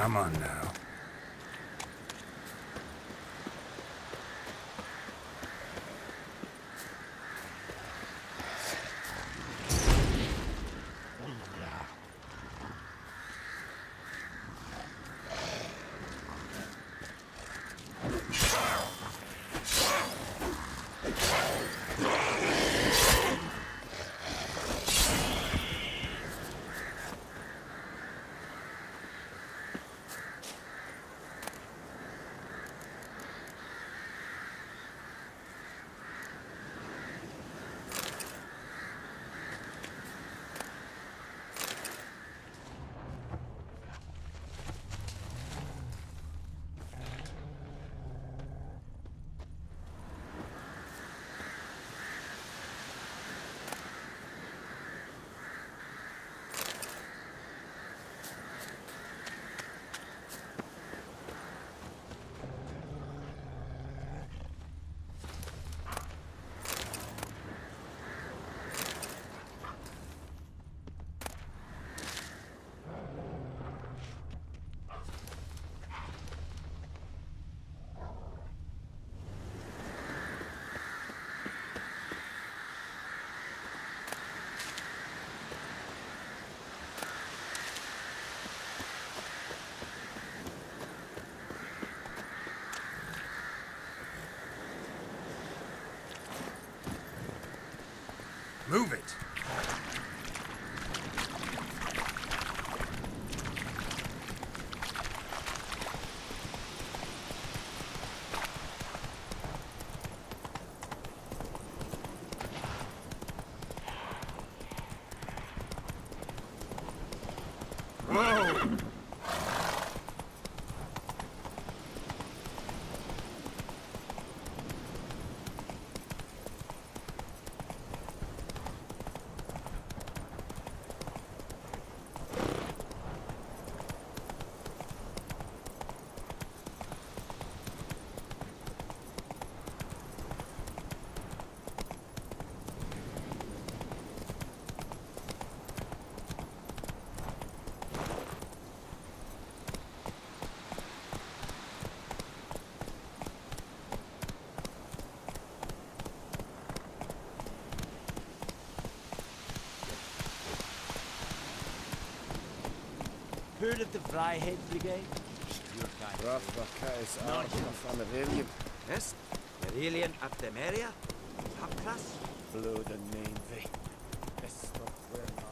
Come on now. Move it! Whoa! Heard of the Flyhead Brigade? Your kind. van Aurelium. Yes? Aurelian at the area? Hapclass? Blood and name thee. Best of where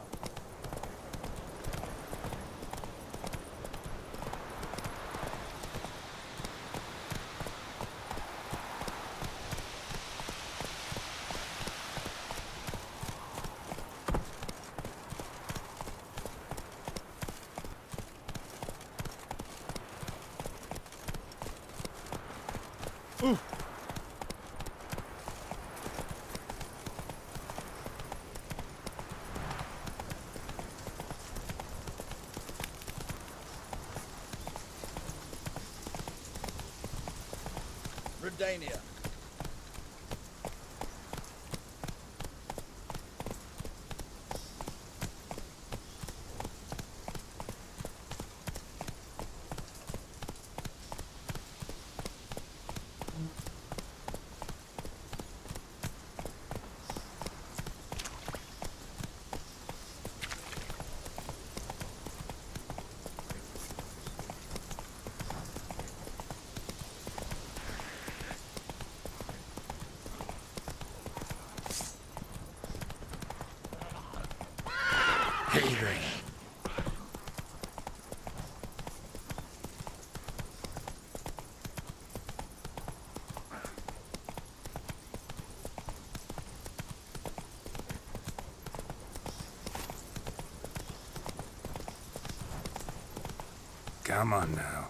Redania. Come on now.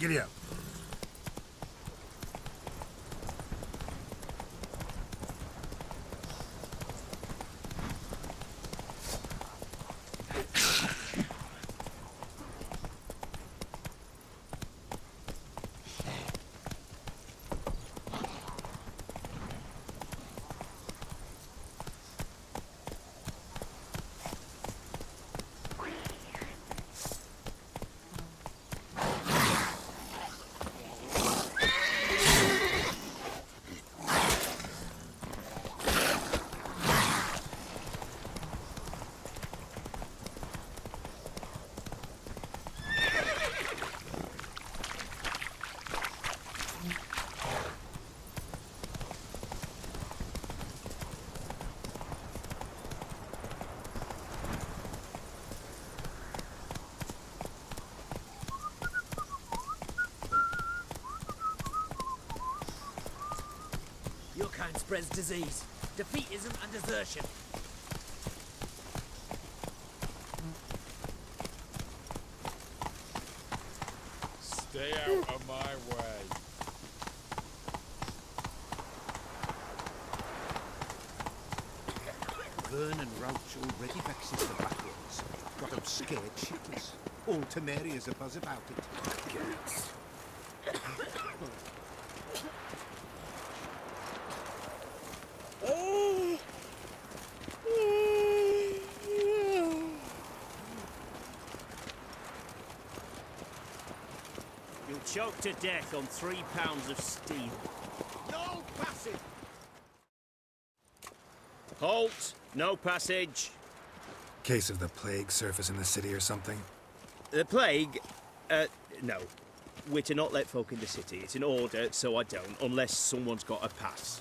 Giddy up. Your kind spreads disease. Defeatism and desertion. Stay out of my way. Vern and Roach already vexes the back roads. Got them scared shitless. All Temeria's a buzz about it. You'll choke to death on 3 pounds of steel. No passage! Halt! No passage. Case of the plague surface in the city or something? The plague? No. We're to not let folk in the city. It's an order, so I don't, unless someone's got a pass.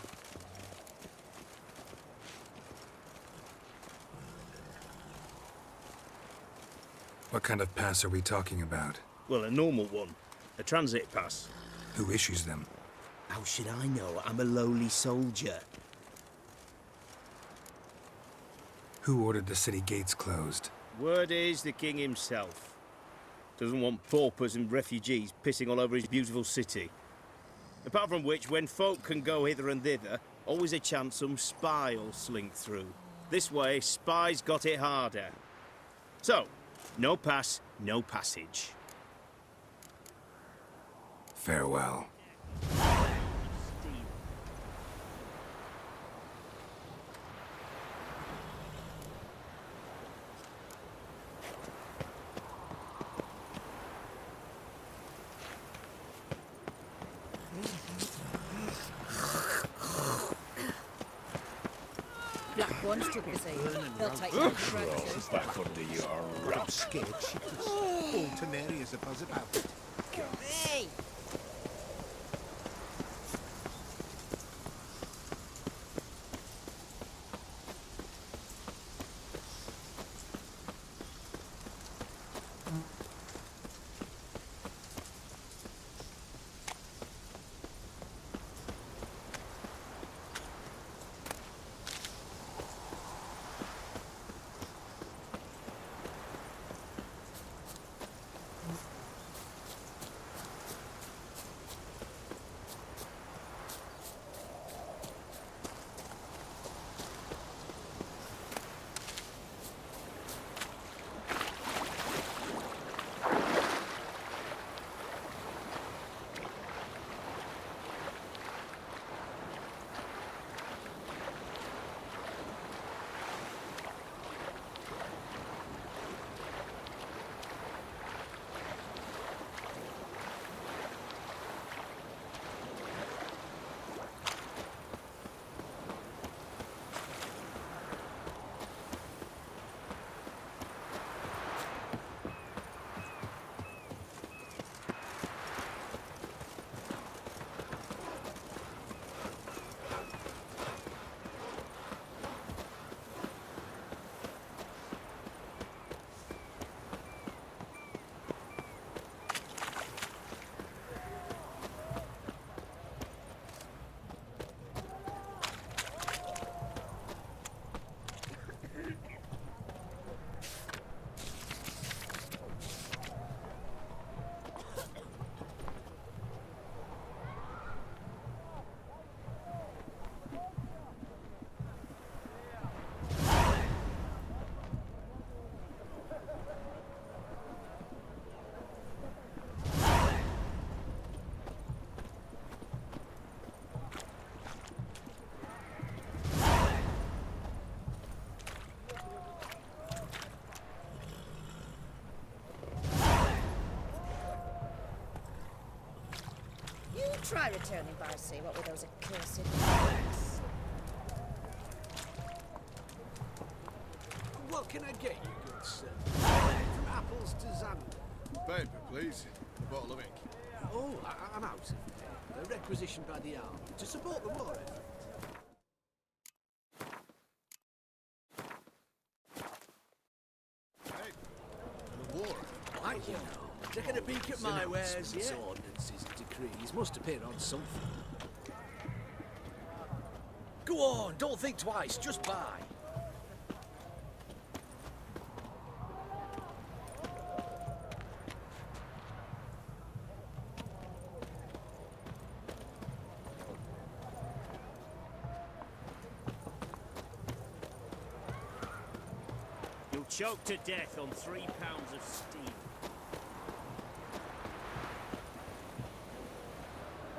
What kind of pass are we talking about? Well, a normal one. A transit pass. Who issues them? How should I know? I'm a lowly soldier. Who ordered the city gates closed? Word is the king himself. Doesn't want paupers and refugees pissing all over his beautiful city. Apart from which, when folk can go hither and thither, always a chance some spy will slink through. This way, spies got it harder. So, no pass, no passage. Farewell. Black one's too busy. They'll take you to Back under your Got them scared shitless. All Temeria's a buzz about it. Hey! Try returning by sea, what with those accursed bugs. What can I get you, good sir? From apples to Xander. Paper, please. A bottle of ink. Oh, I'm out of here. They're requisitioned by the army to support the war effort. Hey, the war. Why, you know. Taking a peek at my wares, yeah? Ordinances and decrees must appear on something. Go on, don't think twice, just buy. Choked to death on 3 pounds of steam.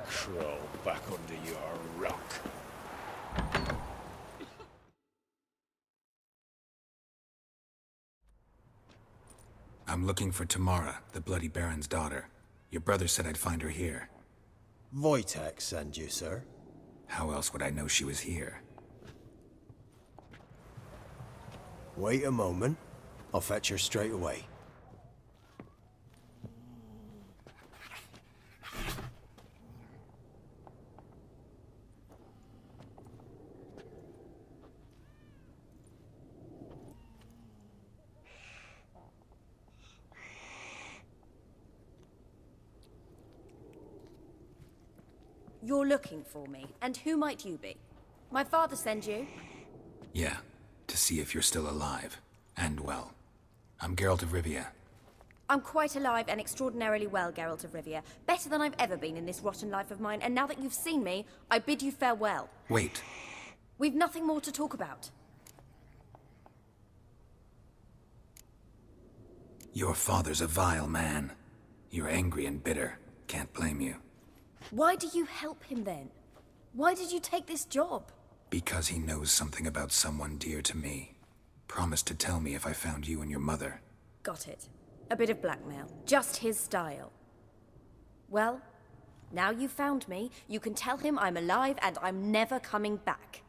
Crawl back under your rock. I'm looking for Tamara, the Bloody Baron's daughter. Your brother said I'd find her here. Wojtek send you, sir. How else would I know she was here? Wait a moment. I'll fetch her straight away. You're looking for me, and who might you be? My father send you? Yeah, to see if you're still alive. And well. I'm Geralt of Rivia. I'm quite alive and extraordinarily well, Geralt of Rivia. Better than I've ever been in this rotten life of mine, and now that you've seen me, I bid you farewell. Wait. We've nothing more to talk about. Your father's a vile man. You're angry and bitter. Can't blame you. Why do you help him then? Why did you take this job? Because he knows something about someone dear to me. Promised to tell me if I found you and your mother. Got it. A bit of blackmail. Just his style. Well, now you've found me, you can tell him I'm alive and I'm never coming back.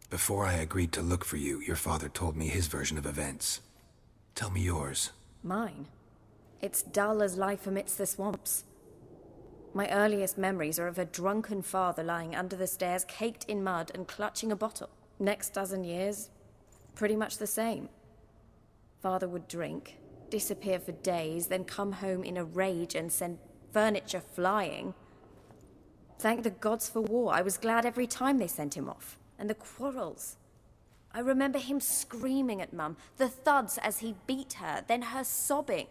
Before I agreed to look for you, your father told me his version of events. Tell me yours. Mine? It's dull as life amidst the swamps. My earliest memories are of a drunken father lying under the stairs, caked in mud and clutching a bottle. Next dozen years, pretty much the same. Father would drink, disappear for days, then come home in a rage and send furniture flying. Thank the gods for war. I was glad every time they sent him off. And the quarrels. I remember him screaming at Mum, the thuds as he beat her, then her sobbing.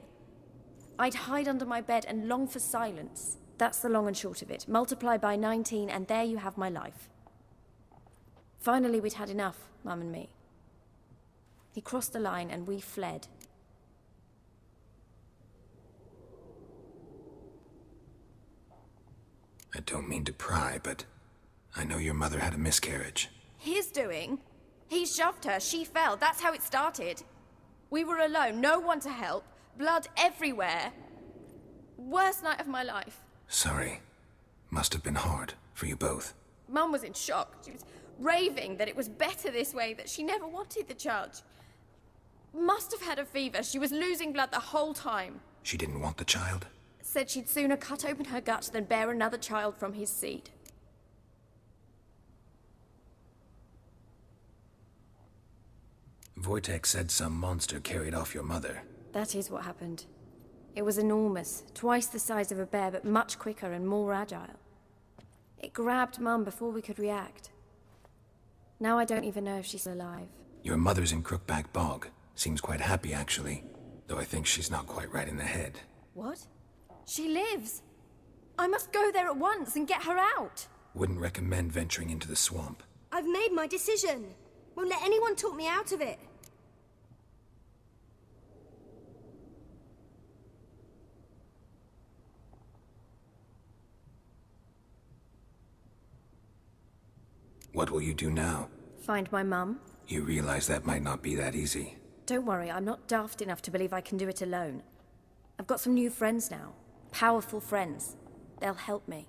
I'd hide under my bed and long for silence. That's the long and short of it. Multiply by 19 and there you have my life. Finally, we'd had enough, Mum and me. He crossed the line and we fled. I don't mean to pry, but I know your mother had a miscarriage. His doing? He shoved her, she fell, that's how it started. We were alone, no one to help, blood everywhere. Worst night of my life. Sorry. Must have been hard for you both. Mum was in shock. She was raving that it was better this way, that she never wanted the child. Must have had a fever. She was losing blood the whole time. She didn't want the child? Said she'd sooner cut open her gut than bear another child from his seed. Wojtek said some monster carried off your mother. That is what happened. It was enormous, twice the size of a bear, but much quicker and more agile. It grabbed Mum before we could react. Now I don't even know if she's alive. Your mother's in Crookback Bog. Seems quite happy, actually. Though I think she's not quite right in the head. What? She lives! I must go there at once and get her out! Wouldn't recommend venturing into the swamp. I've made my decision. Won't let anyone talk me out of it. What will you do now? Find my mum. You realize that might not be that easy. Don't worry, I'm not daft enough to believe I can do it alone. I've got some new friends now. Powerful friends. They'll help me.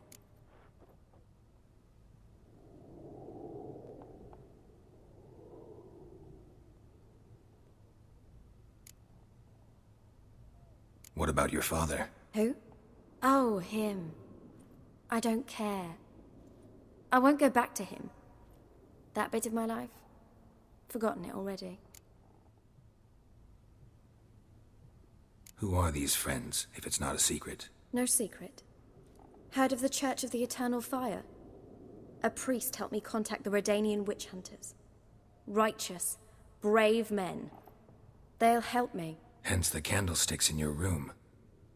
What about your father? Who? Oh, him. I don't care. I won't go back to him. That bit of my life? Forgotten it already. Who are these friends, if it's not a secret? No secret. Heard of the Church of the Eternal Fire? A priest helped me contact the Redanian witch hunters. Righteous, brave men. They'll help me. Hence the candlesticks in your room.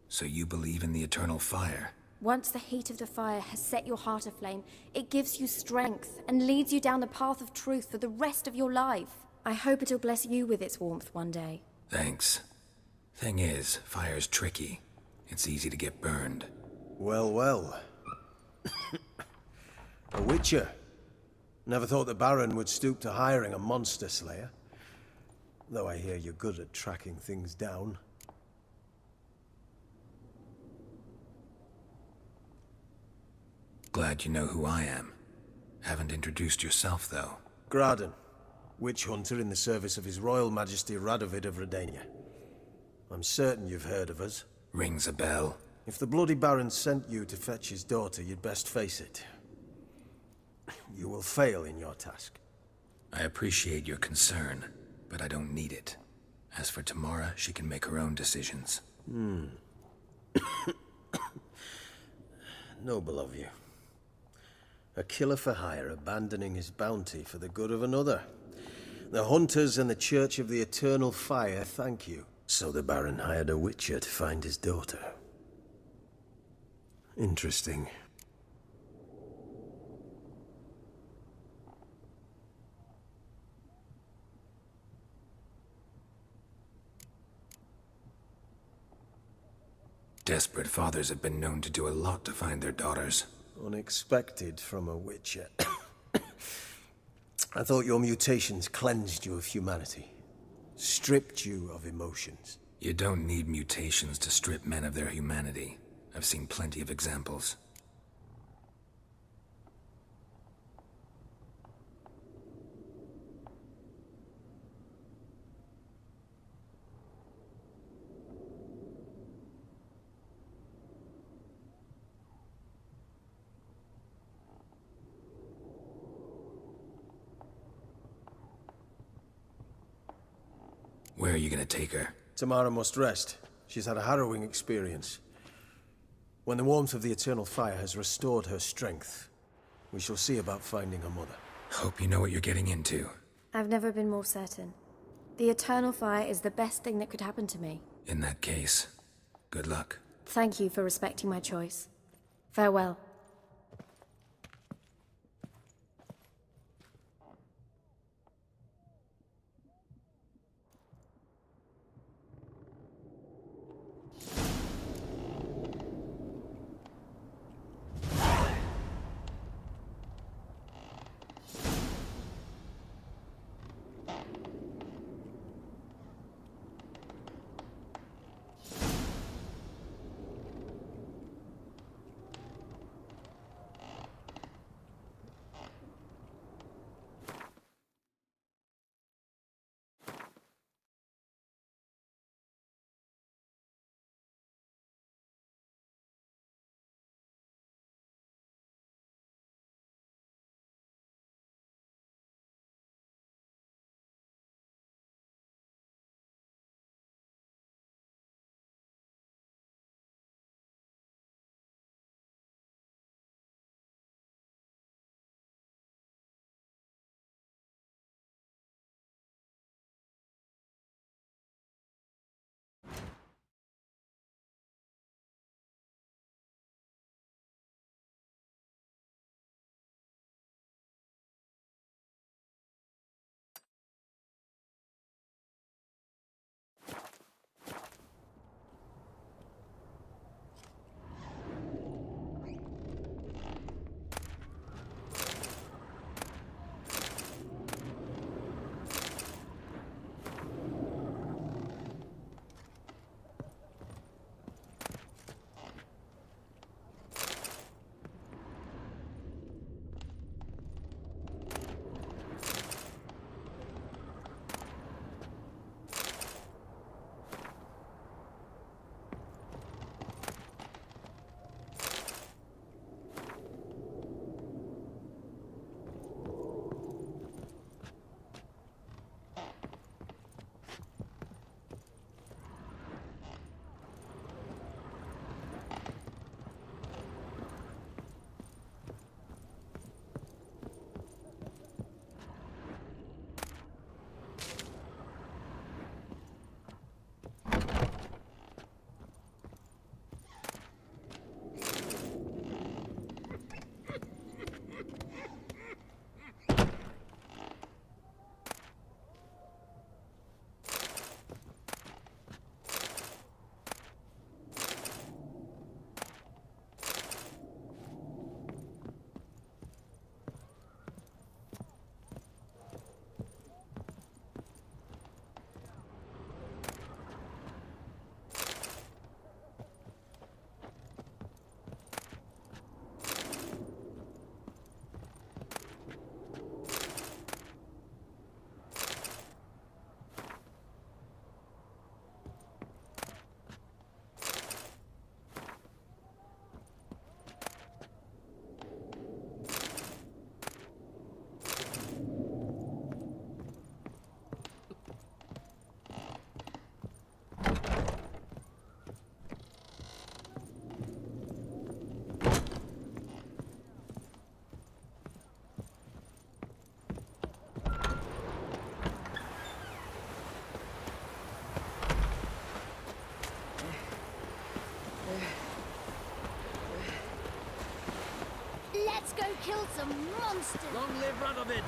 So you believe in the Eternal Fire? Once the heat of the fire has set your heart aflame, it gives you strength and leads you down the path of truth for the rest of your life. I hope it'll bless you with its warmth one day. Thanks. Thing is, fire's tricky. It's easy to get burned. Well, well. A witcher. Never thought the Baron would stoop to hiring a monster slayer. Though I hear you're good at tracking things down. Glad you know who I am. Haven't introduced yourself, though. Graden, witch hunter in the service of His Royal Majesty Radovid of Redania. I'm certain you've heard of us. Rings a bell. If the Bloody Baron sent you to fetch his daughter, you'd best face it. You will fail in your task. I appreciate your concern, but I don't need it. As for Tamara, she can make her own decisions. Noble of you. A killer for hire abandoning his bounty for the good of another. The hunters and the Church of the Eternal Fire thank you. So the Baron hired a witcher to find his daughter. Interesting. Desperate fathers have been known to do a lot to find their daughters. Unexpected from a witcher. I thought your mutations cleansed you of humanity. Stripped you of emotions. You don't need mutations to strip men of their humanity. I've seen plenty of examples. Where are you gonna take her? Tamara must rest. She's had a harrowing experience. When the warmth of the Eternal Fire has restored her strength, we shall see about finding her mother. Hope you know what you're getting into. I've never been more certain. The Eternal Fire is the best thing that could happen to me. In that case, good luck. Thank you for respecting my choice. Farewell. some monsters! Long live Radovid!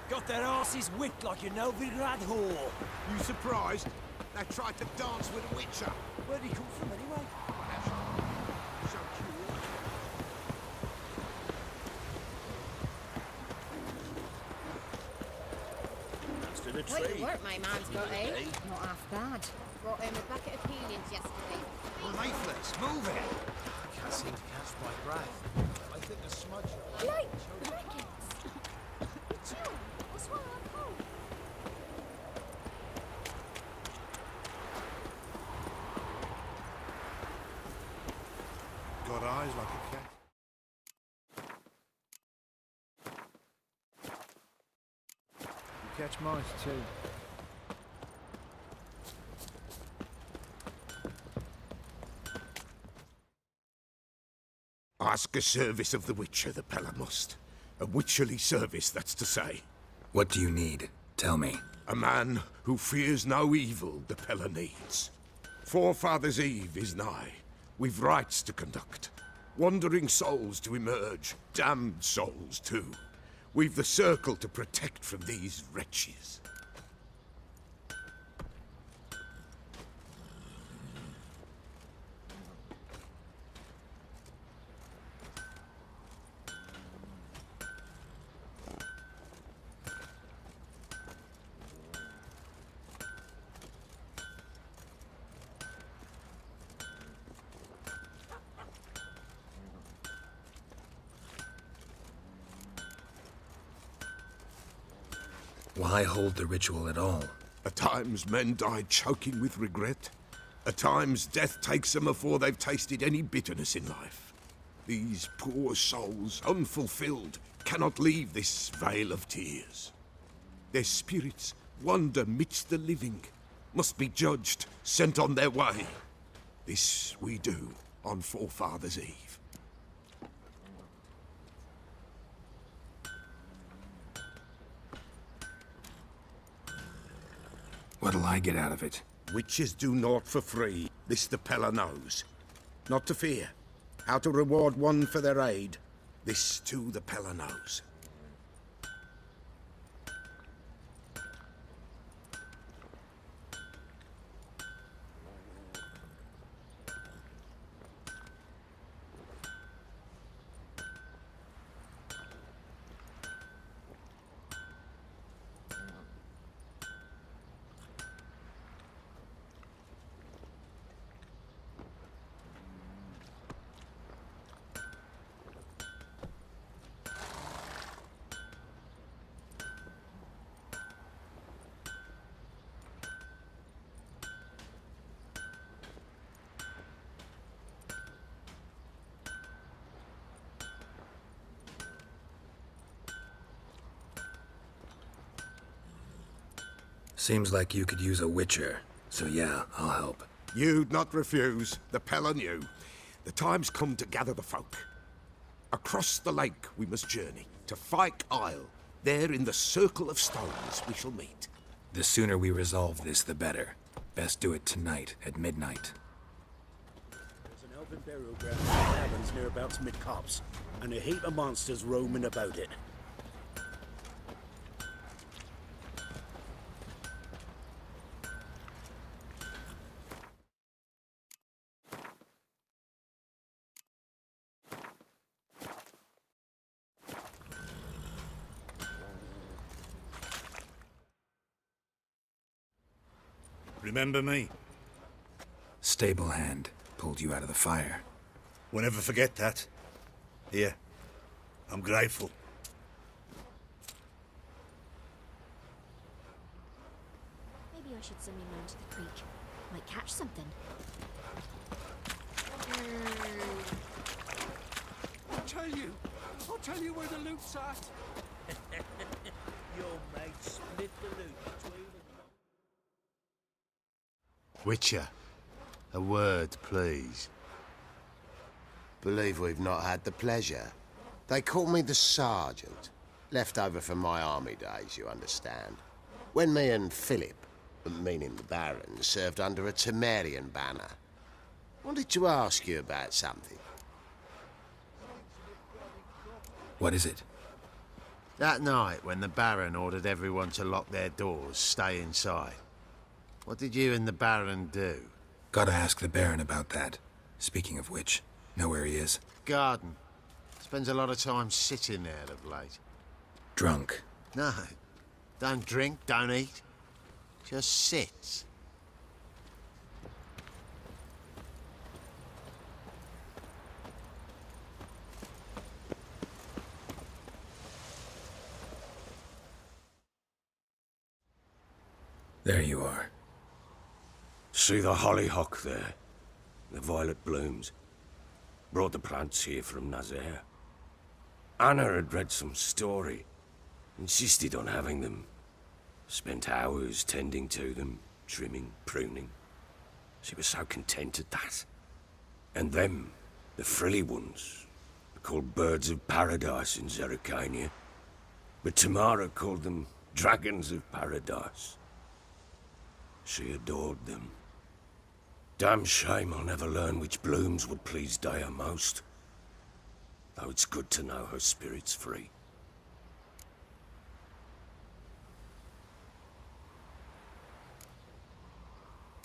Got their asses whipped like a Novigrad whore. You surprised? They tried to dance with a witcher. Where'd he come from anyway? So cute. That's to the Quite tree. the work my man's got, eh? Not half bad. Brought home a bucket of peelings yesterday. Leaflets, move it! I can't seem to catch my breath. I think the smudge... Light! Crickets! Jill, what's wrong with Paul? Got eyes like a cat. You catch mice too. Ask a service of the Witcher, the Pella must. A witcherly service, that's to say. What do you need? Tell me. A man who fears no evil the Pella needs. Forefathers' Eve is nigh. We've rites to conduct. Wandering souls to emerge. Damned souls, too. We've the circle to protect from these wretches. Why hold the ritual at all? At times men die choking with regret. At times death takes them before they've tasted any bitterness in life. These poor souls, unfulfilled, cannot leave this vale of tears. Their spirits wander midst the living, must be judged, sent on their way. This we do on Forefathers' Eve. What'll I get out of it? Witches do naught for free. This the Pella knows. Not to fear. How to reward one for their aid. This too the Pella knows. Seems like you could use a witcher. So yeah, I'll help. You'd not refuse. The Pella knew. The time's come to gather the folk. Across the lake we must journey, to Fyke Isle. There in the Circle of Stones we shall meet. The sooner we resolve this, the better. Best do it tonight at midnight. There's an elven burial ground in the caverns nearabouts mid-copse, and a heap of monsters roaming about it. Remember me? Stable hand pulled you out of the fire. We'll never forget that. Here, I'm grateful. I should send me man to the creek. Might catch something. I'll tell you where the loot's at. Your mate split the loot between them. Witcher, a word, please. Believe we've not had the pleasure. They call me the Sergeant. Left over from my army days, you understand. When me and Philip, meaning the Baron, served under a Temerian banner. Wanted to ask you about something. What is it? That night when the Baron ordered everyone to lock their doors, stay inside. What did you and the Baron do? Gotta ask the Baron about that. Speaking of which, know where he is? Garden. Spends a lot of time sitting there of late. Drunk. No. Don't drink, don't eat. Just sits. There you are. See the hollyhock there? The violet blooms. Brought the plants here from Nazaire. Anna had read some story. Insisted on having them. Spent hours tending to them, trimming, pruning. She was so content at that. And them, the frilly ones, called birds of paradise in Zerrikania. But Tamara called them dragons of paradise. She adored them. Damn shame I'll never learn which blooms would please Dea most. Though it's good to know her spirit's free.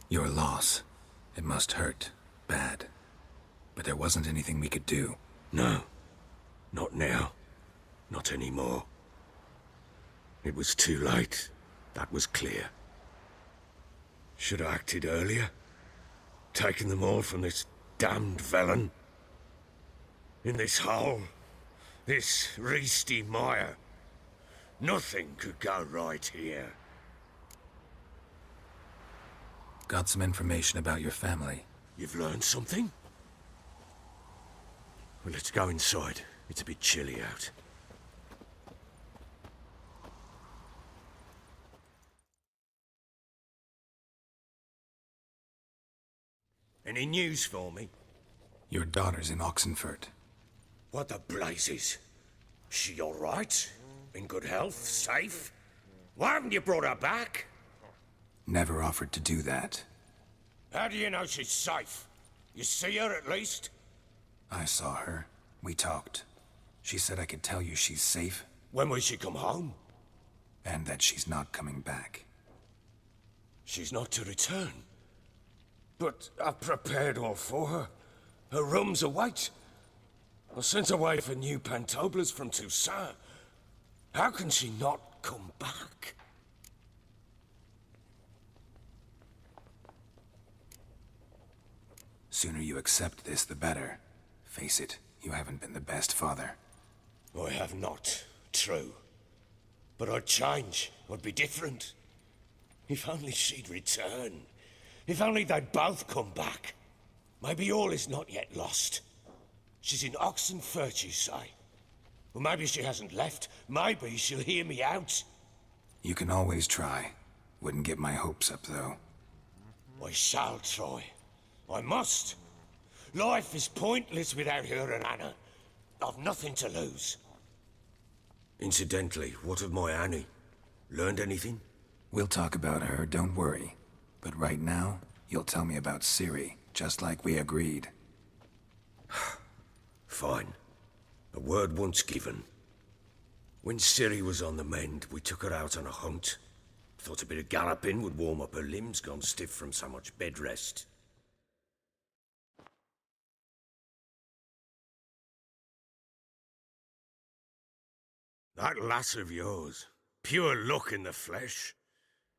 Your loss. It must hurt. Bad. But there wasn't anything we could do. No. Not now. Not anymore. It was too late. That was clear. Should have acted earlier. Taken them all from this damned Velen. In this hole. This Reesty mire. Nothing could go right here. Got some information about your family. You've learned something? Well, let's go inside. It's a bit chilly out. Any news for me? Your daughter's in Oxenfurt. What the blazes? She all right? In good health? Safe? Why haven't you brought her back? Never offered to do that. How do you know she's safe? You see her at least? I saw her. We talked. She said I could tell you she's safe. When will she come home? And that she's not coming back. She's not to return. But I've prepared all for her. Her room's await. I sent away for new pantoblas from Toussaint. How can she not come back? Sooner you accept this, the better. Face it, you haven't been the best father. I have not, true. But I'd change, I'd be different. If only she'd return. If only they'd both come back. Maybe all is not yet lost. She's in Oxenfurt, you say? Well, maybe she hasn't left. Maybe she'll hear me out. You can always try. Wouldn't get my hopes up, though. I shall try. I must. Life is pointless without her and Anna. I've nothing to lose. Incidentally, what of my Annie? Learned anything? We'll talk about her, don't worry. But right now, you'll tell me about Ciri, just like we agreed. Fine. A word once given. When Ciri was on the mend, we took her out on a hunt. Thought a bit of galloping would warm up her limbs, gone stiff from so much bed rest. That lass of yours, pure luck in the flesh.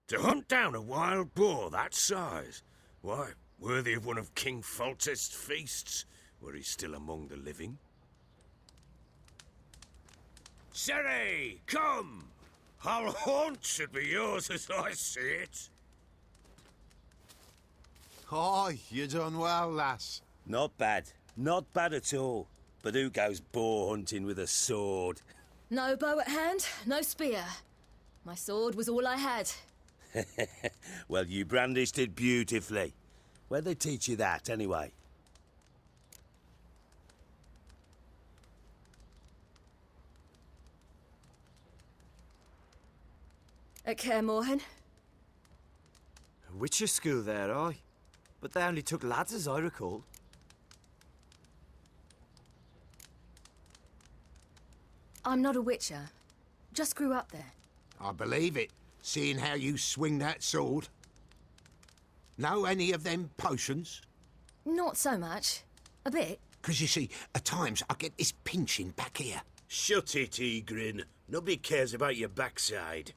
To hunt down a wild boar that size, why, worthy of one of King Foltest's feasts, were he still among the living. Ciri, come! Whole haunt should be yours as I see it. Aye, you done well, lass. Not bad. Not bad at all. But who goes boar hunting with a sword? No bow at hand, no spear. My sword was all I had. Well, you brandished it beautifully. Where'd they teach you that, anyway? At Kaer Morhen. A witcher school there, aye. But they only took lads, as I recall. I'm not a witcher. Just grew up there. I believe it, seeing how you swing that sword. Know any of them potions? Not so much. A bit. 'Cause you see, at times I get this pinching back here. Shut it, Egrin. Nobody cares about your backside.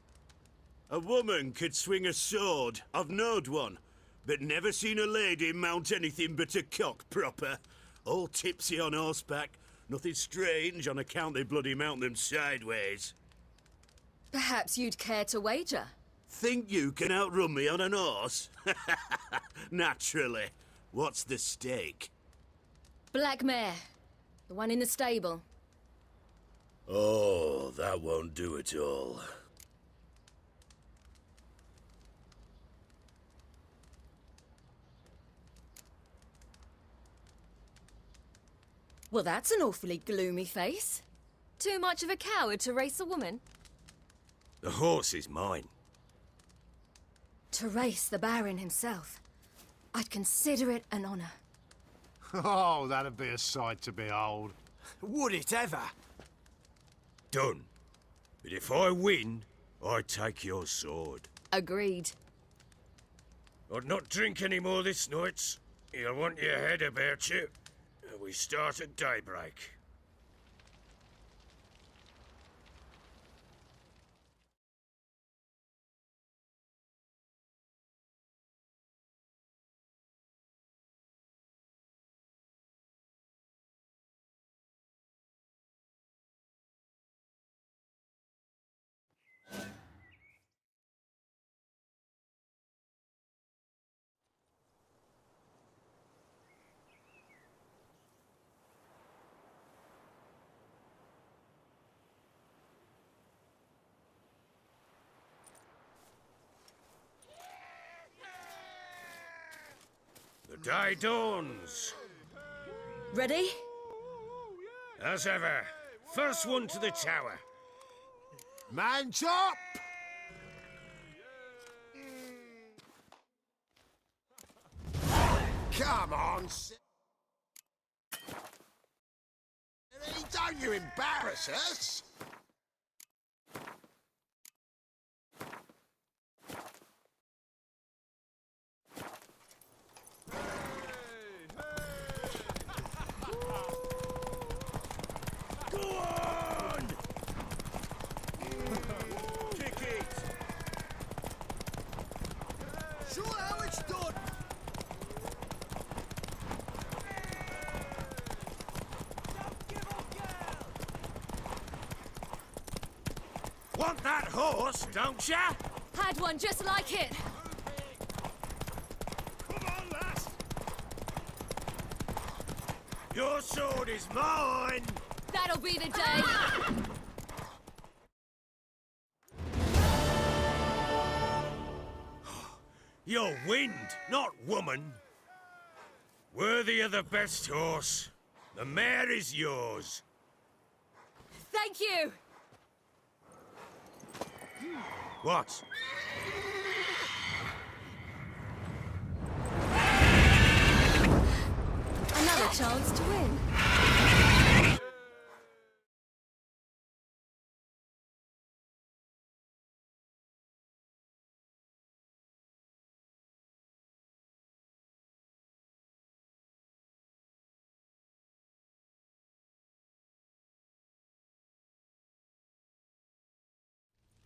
A woman could swing a sword. I've knowed one. But never seen a lady mount anything but a cock proper. All tipsy on horseback. Nothing strange on account they bloody mount them sideways. Perhaps you'd care to wager? Think you can outrun me on an horse? Naturally. What's the stake? Black mare. The one in the stable. Oh, that won't do it all. Well, that's an awfully gloomy face. Too much of a coward to race a woman? The horse is mine. To race the Baron himself. I'd consider it an honor. Oh, that'd be a sight to behold. Would it ever? Done. But if I win, I take your sword. Agreed. I'd not drink any more this night. You'll want your head about you. We start at daybreak. The day dawns. Ready? As ever. First one to the tower. Man chop! Come on, don't you embarrass us! Want that horse, don't ya? Had one just like it. Come on, lass. Your sword is mine. That'll be the day. You're wind, not woman. Worthy of the best horse. The mare is yours. Thank you. What? Another chance to win.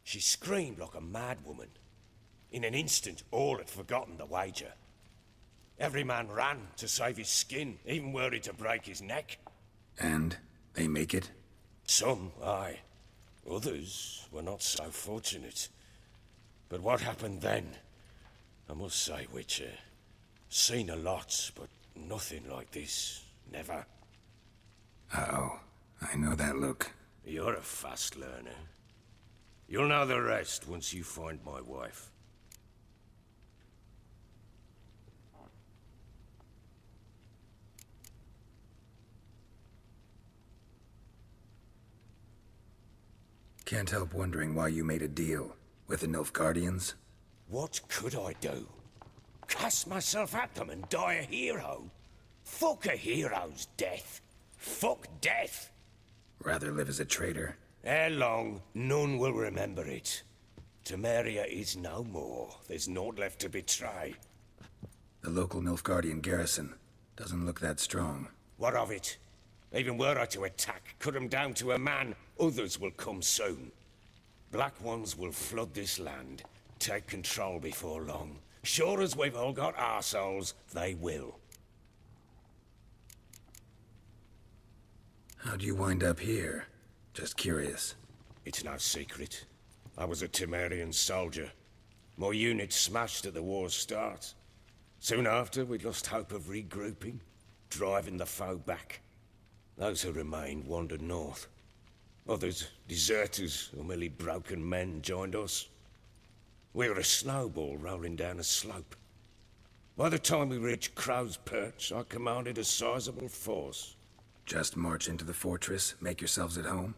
She screamed like a mad woman. In an instant, all had forgotten the wager. Every man ran to save his skin, even were it to break his neck. And they make it? Some, aye. Others were not so fortunate. But what happened then, I must say, Witcher, Seen a lot, but nothing like this. Never. Uh-oh. I know that look. You're a fast learner. You'll know the rest once you find my wife. Can't help wondering why you made a deal with the Nilfgaardians. What could I do? Cast myself at them and die a hero? Fuck a hero's death. Fuck death. Rather live as a traitor. Ere long, none will remember it. Temeria is no more. There's naught left to betray. The local Nilfgaardian garrison doesn't look that strong. What of it? Even were I to attack, cut them down to a man, others will come soon. Black Ones will flood this land, take control before long. Sure as we've all got arseholes, they will. How'd you wind up here? Just curious. It's no secret. I was a Temerian soldier. My unit smashed at the war's start. Soon after, we'd lost hope of regrouping, driving the foe back. Those who remained wandered north. Others, deserters or merely broken men, joined us. We were a snowball rolling down a slope. By the time we reached Crow's Perch, I commanded a sizable force. Just march into the fortress, make yourselves at home?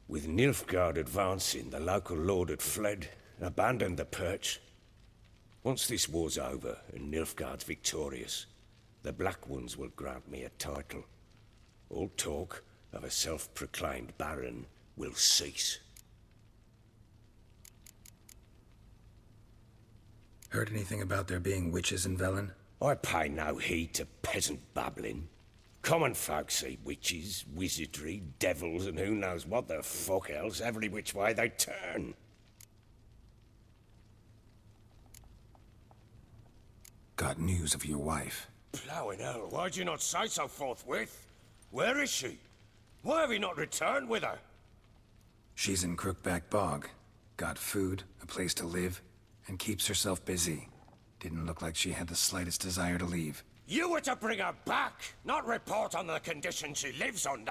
With Nilfgaard advancing, the local lord had fled, abandoned the Perch. Once this war's over and Nilfgaard's victorious, the Black Ones will grant me a title. All talk of a self-proclaimed baron will cease. Heard anything about there being witches in Velen? I pay no heed to peasant babbling. Common folk see witches, wizardry, devils, and who knows what the fuck else every which way they turn. Got news of your wife. Plowing hell, why'd you not say so forthwith? Where is she? Why have you not returned with her? She's in Crookback Bog. Got food, a place to live, and keeps herself busy. Didn't look like she had the slightest desire to leave. You were to bring her back, not report on the conditions she lives under.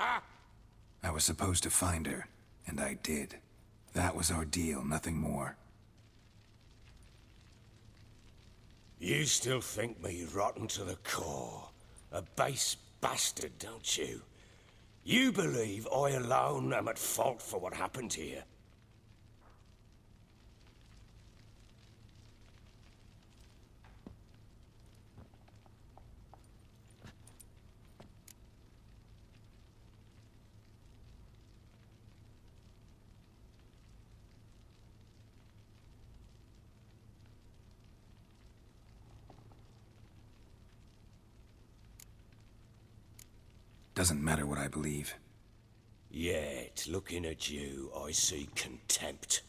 I was supposed to find her, and I did. That was our deal, nothing more. You still think me rotten to the core. A base bastard, don't you? You believe I alone am at fault for what happened here. Doesn't matter what I believe. Yet, looking at you, I see contempt.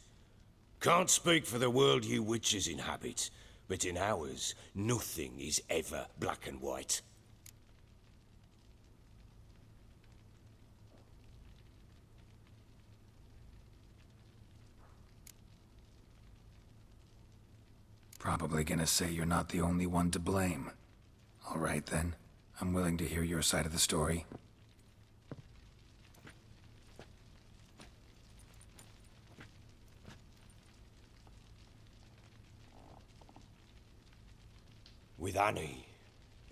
Can't speak for the world you witches inhabit, but in ours, nothing is ever black and white. Probably gonna say you're not the only one to blame. All right then. I'm willing to hear your side of the story. With Annie,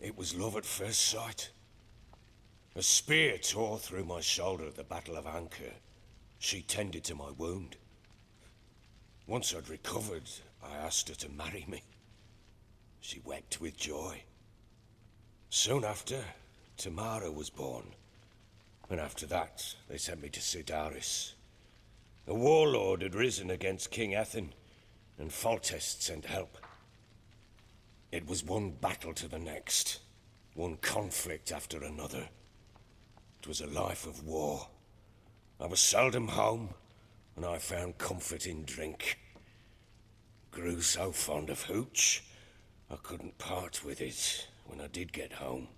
it was love at first sight. A spear tore through my shoulder at the Battle of Anchor. She tended to my wound. Once I'd recovered, I asked her to marry me. She wept with joy. Soon after, Tamara was born. And after that, they sent me to Sidaris. A warlord had risen against King Ethan, and Foltest sent help. It was one battle to the next, one conflict after another. It was a life of war. I was seldom home, and I found comfort in drink. Grew so fond of hooch, I couldn't part with it when I did get home.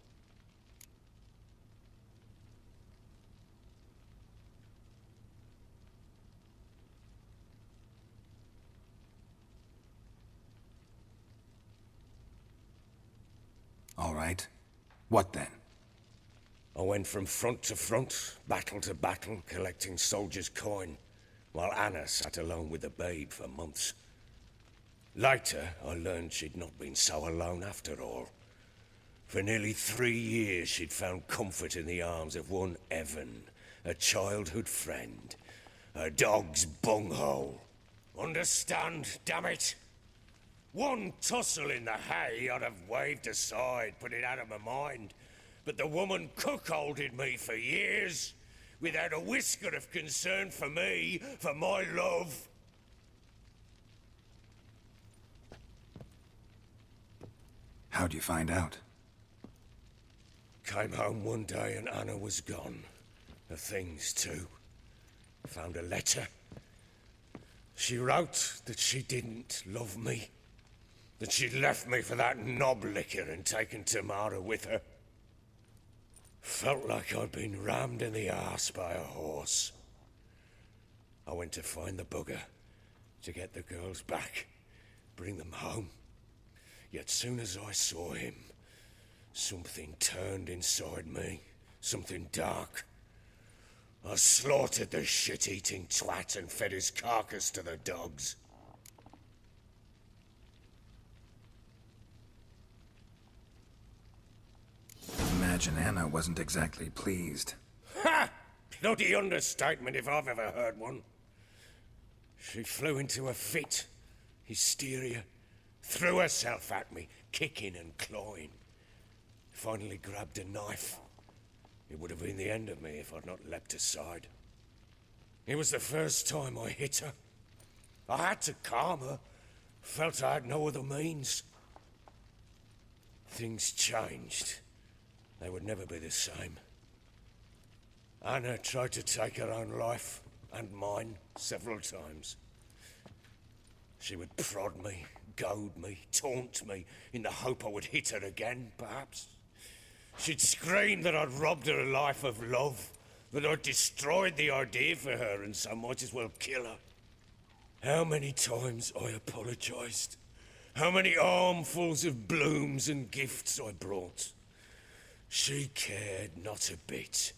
All right. What then? I went from front to front, battle to battle, collecting soldiers' coin, while Anna sat alone with the babe for months. Later, I learned she'd not been so alone after all. For nearly 3 years, she'd found comfort in the arms of one Evan, a childhood friend. A dog's bunghole. Understand, damn it? One tussle in the hay I'd have waved aside, put it out of my mind. But the woman cuckolded me for years, without a whisker of concern for me, for my love. How'd you find out? Came home one day and Anna was gone. Her things too. Found a letter. She wrote that she didn't love me. That she'd left me for that knob licker and taken Tamara with her. Felt like I'd been rammed in the arse by a horse. I went to find the bugger, to get the girls back, bring them home. Yet soon as I saw him, something turned inside me, something dark. I slaughtered the shit-eating twat and fed his carcass to the dogs. Imagine Anna wasn't exactly pleased. Ha! Bloody understatement if I've ever heard one. She flew into a fit, hysteria, threw herself at me, kicking and clawing. Finally grabbed a knife. It would have been the end of me if I'd not leapt aside. It was the first time I hit her. I had to calm her. Felt I had no other means. Things changed. They would never be the same. Anna tried to take her own life, and mine, several times. She would prod me, goad me, taunt me, in the hope I would hit her again, perhaps. She'd scream that I'd robbed her life of love, that I'd destroyed the idea for her, and so might as well kill her. How many times I apologized. How many armfuls of blooms and gifts I brought. She cared not a bit.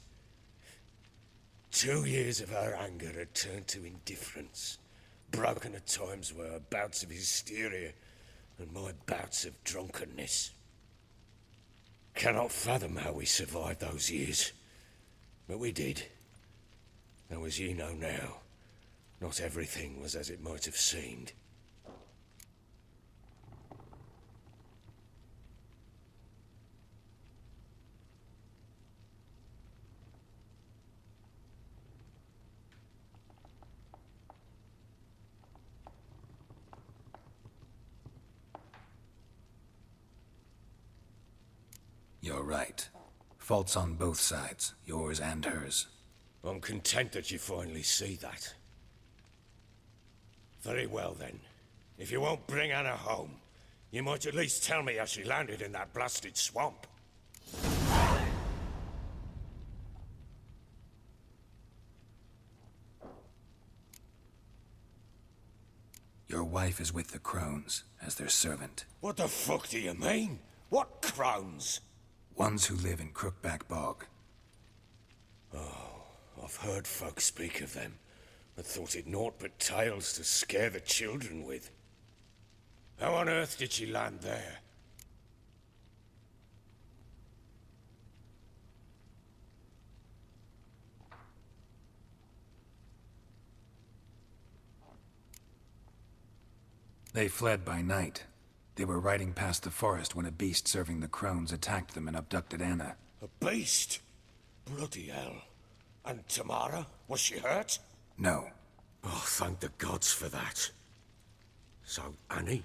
2 years of her anger had turned to indifference, broken at times were her bouts of hysteria and my bouts of drunkenness. Cannot fathom how we survived those years, but we did. Though as ye know now, not everything was as it might have seemed. You're right. Faults on both sides, yours and hers. I'm content that you finally see that. Very well then. If you won't bring Anna home, you might at least tell me how she landed in that blasted swamp. Your wife is with the Crones, as their servant. What the fuck do you mean? What Crones? Ones who live in Crookback Bog. Oh, I've heard folk speak of them, but thought it naught but tales to scare the children with. How on earth did she land there? They fled by night. They were riding past the forest when a beast serving the Crones attacked them and abducted Anna. A beast? Bloody hell. And Tamara? Was she hurt? No. Oh, thank the gods for that. So, Annie?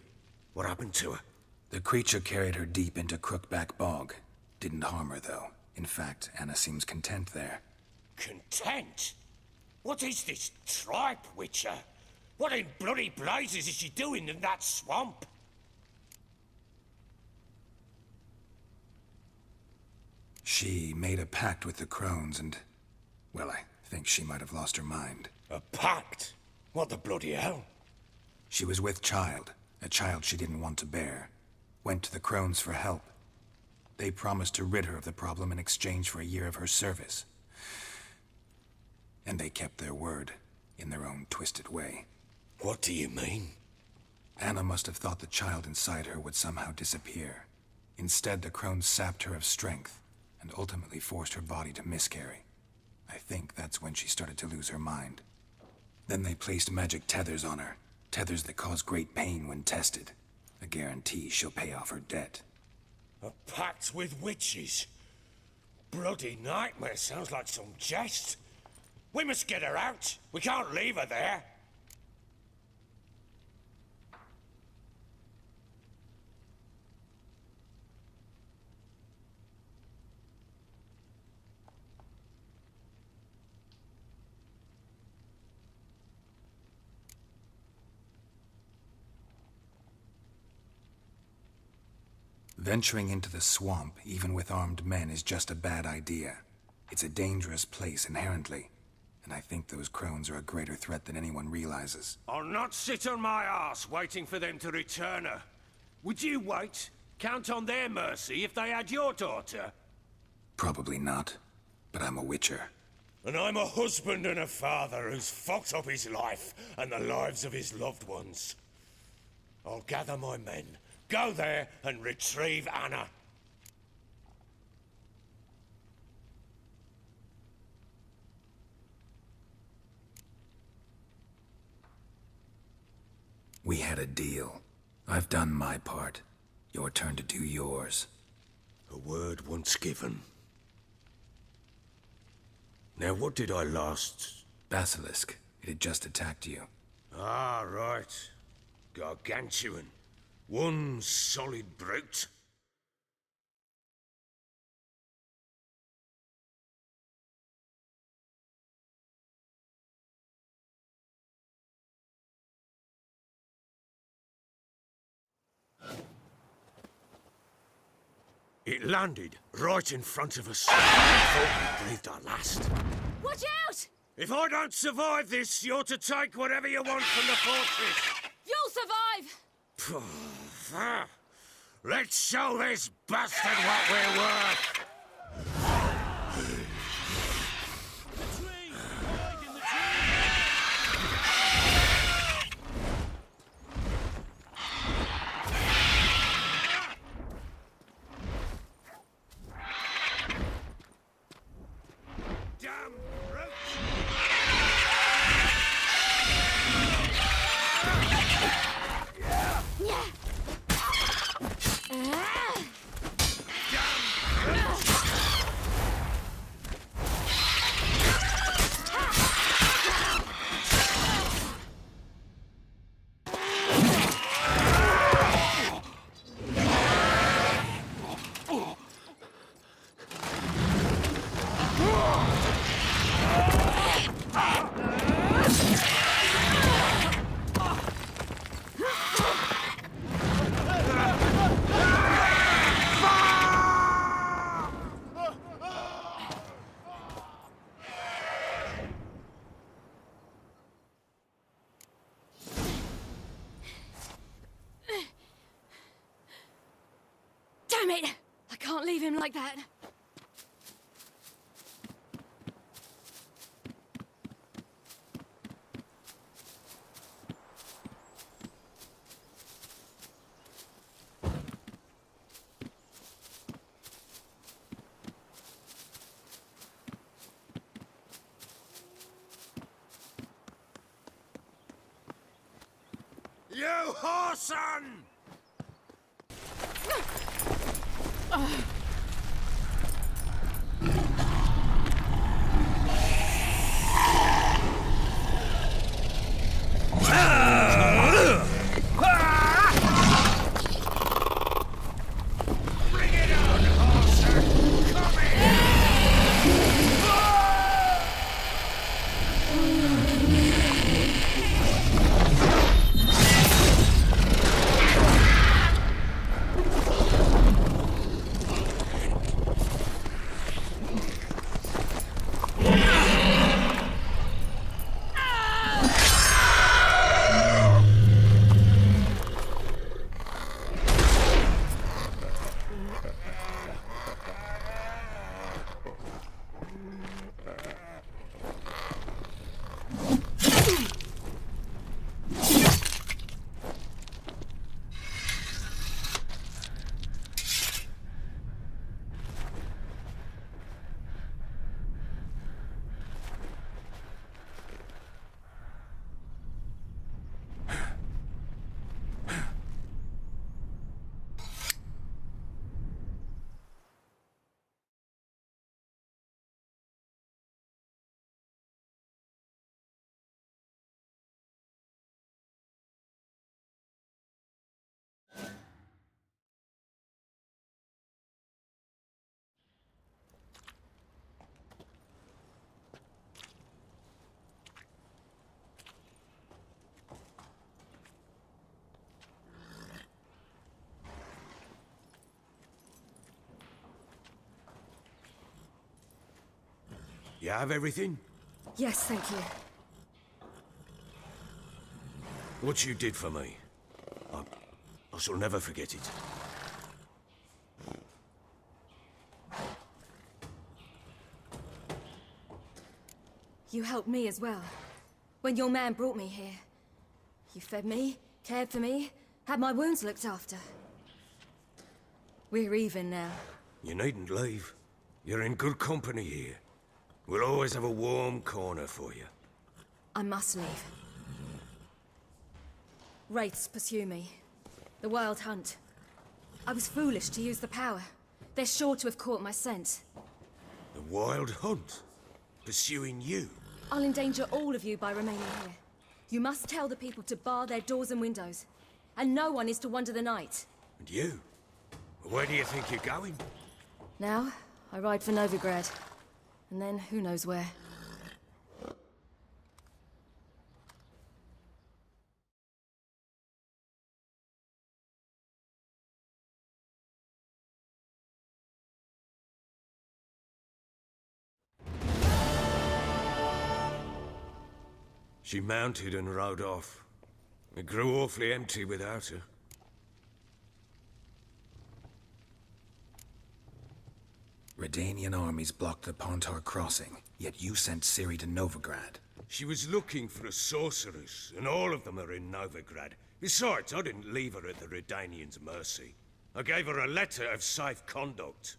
What happened to her? The creature carried her deep into Crookback Bog. Didn't harm her, though. In fact, Anna seems content there. Content? What is this tripe, Witcher? What in bloody blazes is she doing in that swamp? She made a pact with the Crones and... well, I think she might have lost her mind. A pact? What the bloody hell? She was with child, a child she didn't want to bear. Went to the Crones for help. They promised to rid her of the problem in exchange for a year of her service. And they kept their word, in their own twisted way. What do you mean? Anna must have thought the child inside her would somehow disappear. Instead, the crones sapped her of strength, and ultimately forced her body to miscarry. I think that's when she started to lose her mind. Then they placed magic tethers on her, tethers that cause great pain when tested. A guarantee she'll pay off her debt. A pact with witches? Bloody nightmare, sounds like some jest. We must get her out. We can't leave her there. Venturing into the swamp, even with armed men, is just a bad idea. It's a dangerous place inherently, and I think those crones are a greater threat than anyone realizes. I'll not sit on my arse waiting for them to return her. Would you wait? Count on their mercy if they had your daughter? Probably not, but I'm a witcher. And I'm a husband and a father who's fucked up his life and the lives of his loved ones. I'll gather my men, go there and retrieve Anna. We had a deal. I've done my part. Your turn to do yours. A word once given. Now, what did I last... Basilisk. It had just attacked you. Ah, right. Gargantuan. One solid brute. It landed right in front of us. I thought we breathed our last. Watch out! If I don't survive this, you're to take whatever you want from the fortress. You'll survive! Let's show this bastard what we're worth! Damn it! I can't leave him like that. You whoreson! You have everything? Yes, thank you. What you did for me, I shall never forget it. You helped me as well. When your man brought me here. You fed me, cared for me, had my wounds looked after. We're even now. You needn't leave. You're in good company here. We'll always have a warm corner for you. I must leave. Wraiths pursue me. The Wild Hunt. I was foolish to use the power. They're sure to have caught my scent. The Wild Hunt? Pursuing you? I'll endanger all of you by remaining here. You must tell the people to bar their doors and windows. And no one is to wander the night. And you? Where do you think you're going? Now, I ride for Novigrad. And then, who knows where. She mounted and rode off. It grew awfully empty without her. Redanian armies blocked the Pontar crossing, yet you sent Ciri to Novigrad. She was looking for a sorceress, and all of them are in Novigrad. Besides, I didn't leave her at the Redanians' mercy. I gave her a letter of safe conduct.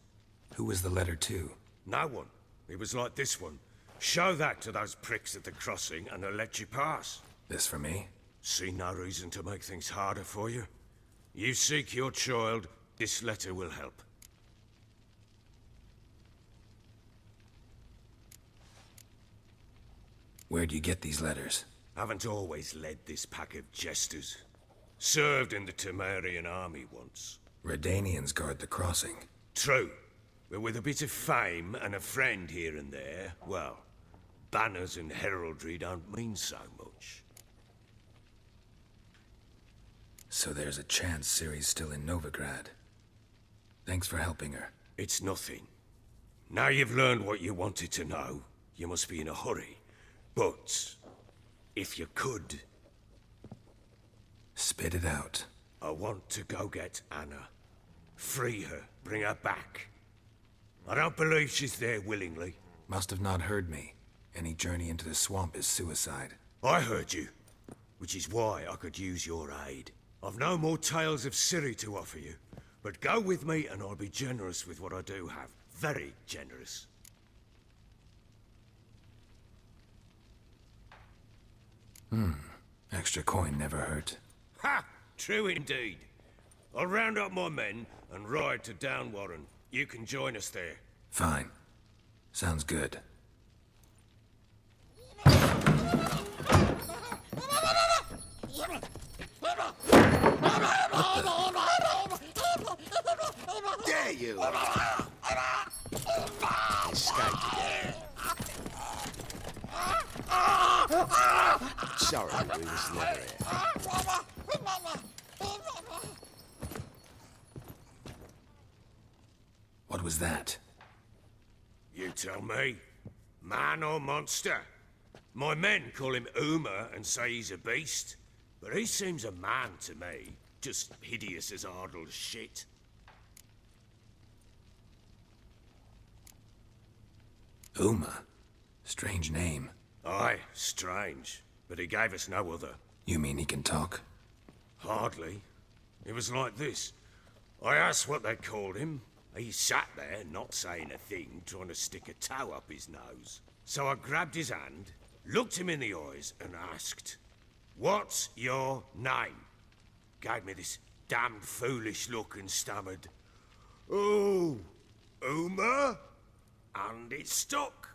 Who was the letter to? No one. It was like this one. Show that to those pricks at the crossing, and they'll let you pass. This for me? See no reason to make things harder for you. You seek your child, this letter will help. Where'd you get these letters? Haven't always led this pack of jesters. Served in the Temerian army once. Redanians guard the crossing. True. But with a bit of fame and a friend here and there, well, banners and heraldry don't mean so much. So there's a chance Ciri's still in Novigrad. Thanks for helping her. It's nothing. Now you've learned what you wanted to know, you must be in a hurry. But, if you could... Spit it out. I want to go get Anna. Free her, bring her back. I don't believe she's there willingly. Must have not heard me. Any journey into the swamp is suicide. I heard you, which is why I could use your aid. I've no more tales of Ciri to offer you, but go with me and I'll be generous with what I do have. Very generous. Extra coin never hurt. Ha! True indeed. I'll round up my men and ride to Downwarren. You can join us there. Fine. Sounds good. Dare you! Escaped again. Sorry, we was never here. What was that? You tell me. Man or monster? My men call him Uma and say he's a beast. But he seems a man to me. Just hideous as Ardle's shit. Uma? Strange name. Aye, strange. But he gave us no other. You mean he can talk? Hardly. It was like this. I asked what they called him. He sat there, not saying a thing, trying to stick a toe up his nose. So I grabbed his hand, looked him in the eyes, and asked, "What's your name?" Gave me this damned foolish look and stammered, "Oh, Uma?" And it stuck.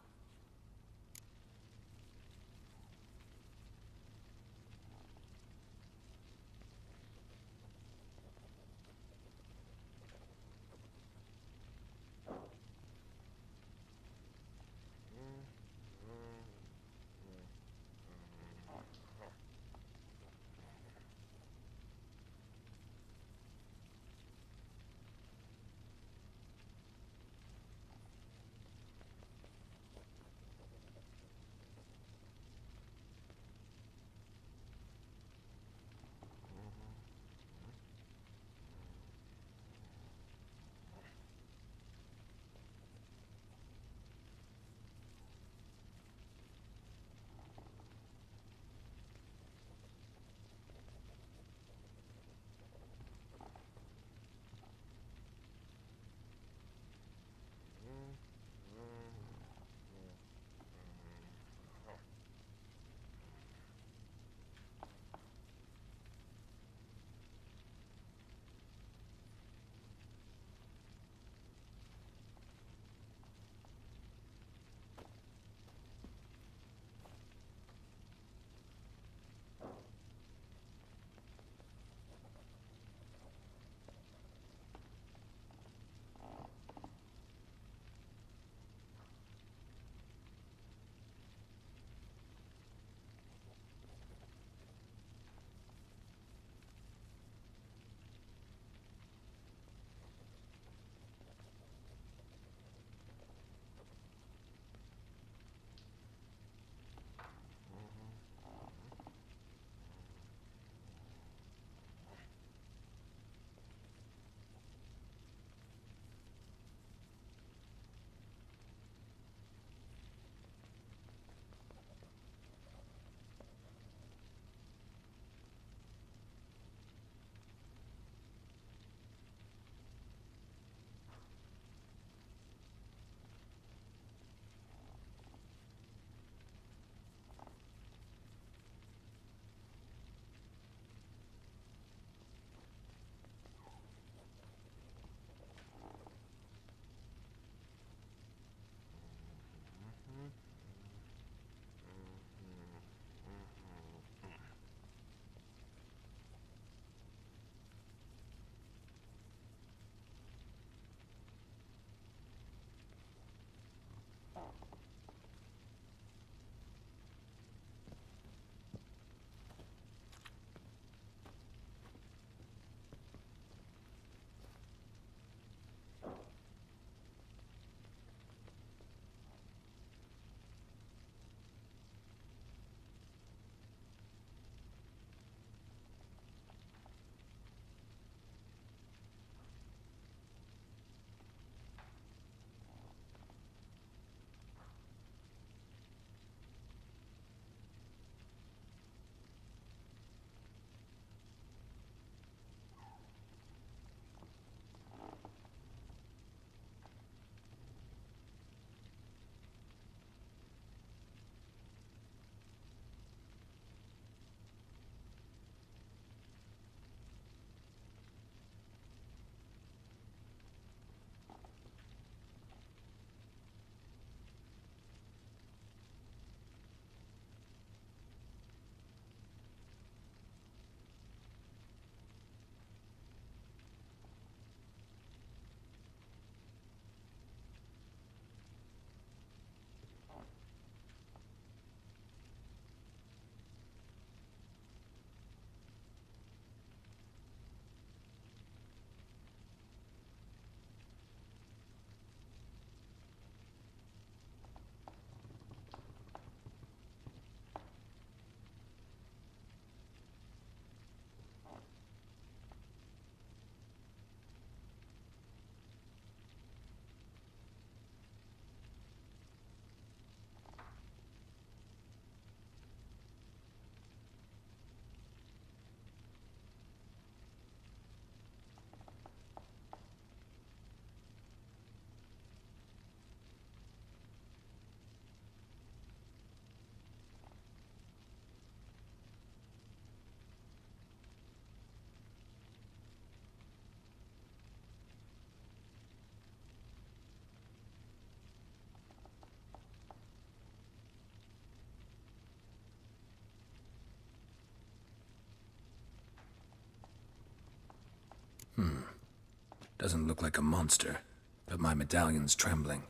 Doesn't look like a monster, but my medallion's trembling.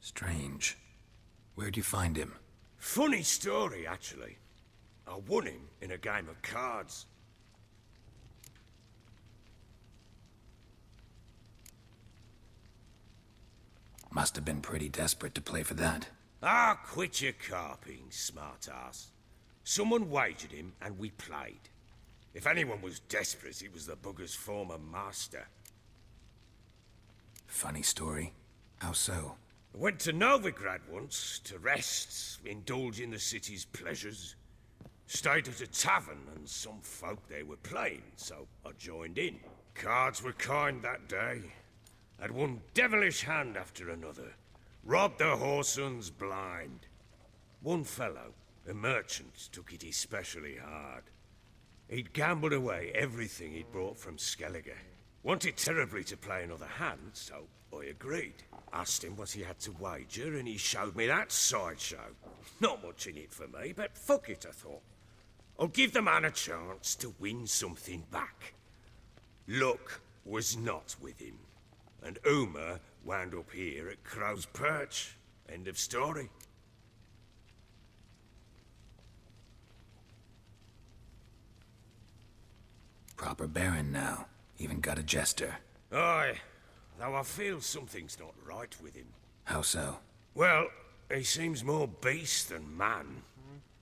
Strange. Where'd you find him? Funny story, actually. I won him in a game of cards. Must have been pretty desperate to play for that. Ah, quit your carping, smart-ass. Someone wagered him, and we played. If anyone was desperate, it was the bugger's former master. Funny story. How so? I went to Novigrad once, to rest, indulge in the city's pleasures. Stayed at a tavern, and some folk there were playing, so I joined in. Cards were kind that day. Had one devilish hand after another. Robbed the whoresons blind. One fellow, a merchant, took it especially hard. He'd gambled away everything he'd brought from Skellige. Wanted terribly to play another hand, so I agreed. Asked him what he had to wager, and he showed me that sideshow. Not much in it for me, but fuck it, I thought. I'll give the man a chance to win something back. Luck was not with him, and Uma wound up here at Crow's Perch. End of story. Proper Baron now. Even got a jester. Aye, though I feel something's not right with him. How so? Well, he seems more beast than man.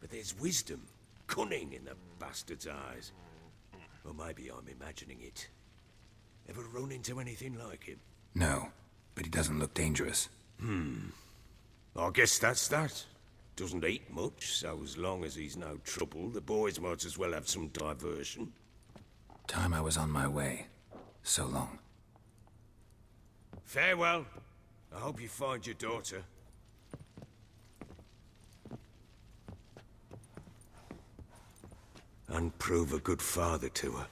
But there's wisdom, cunning in the bastard's eyes. Or maybe I'm imagining it. Ever run into anything like him? No, but he doesn't look dangerous. I guess that's that. Doesn't eat much, so as long as he's no trouble, the boys might as well have some diversion. Time I was on my way. So long. Farewell. I hope you find your daughter. And prove a good father to her.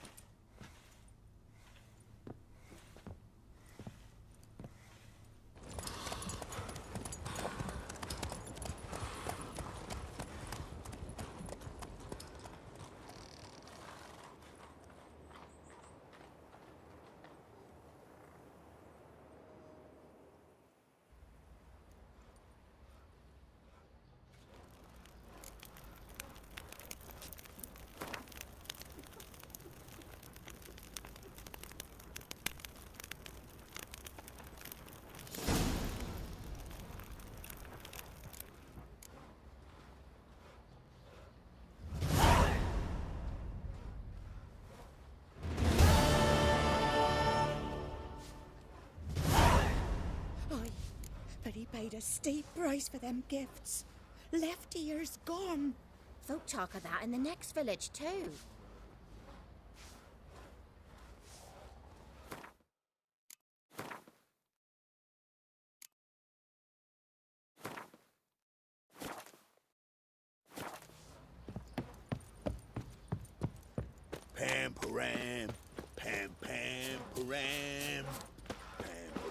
But he paid a steep price for them gifts. Left ears gone. Folk talk of that in the next village, too. Pam param, pam pam param.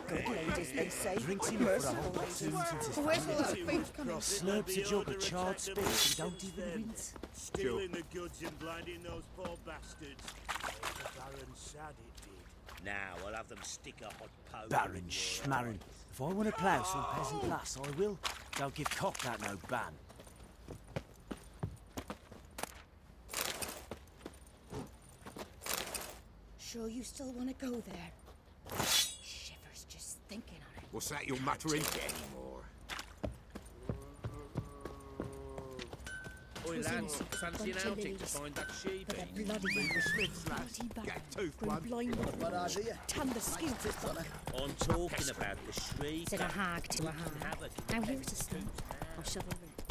Good ladies, they say. Drinks in for a whole Where's all that food coming? Slurps a jug of charred spit and don't even rinse. Stealing the goods and blinding those poor bastards. The Baron said it did. Now I'll have them stick a hot poke. Baron Schmarren. If I want to plough some peasant lass, I will. Don't give cock that no ban. Sure you still want to go there? Shivers just thinking on it. What's that you're muttering? Anymore. Oi Was lads, innocent, fancy an bunch of outing to lilies. find that she But been? a bloody Smith's lads. Get a tooth Grown one. blind with What rage. idea? Tan the skin to buck. I'm talking about the shriek. Said a hag to a hag. Now here's a stone. I'll shovel it.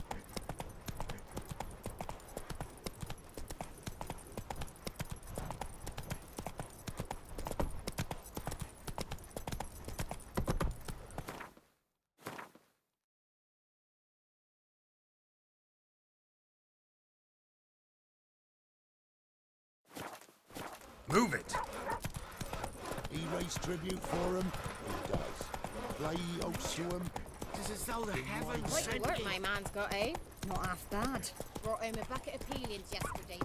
Move it! He raised tribute for him. He does. Play oaths to him. It's as though the heavens Quite sent the work him. my man's got, eh? Not half bad. Brought home a bucket of peelings yesterday.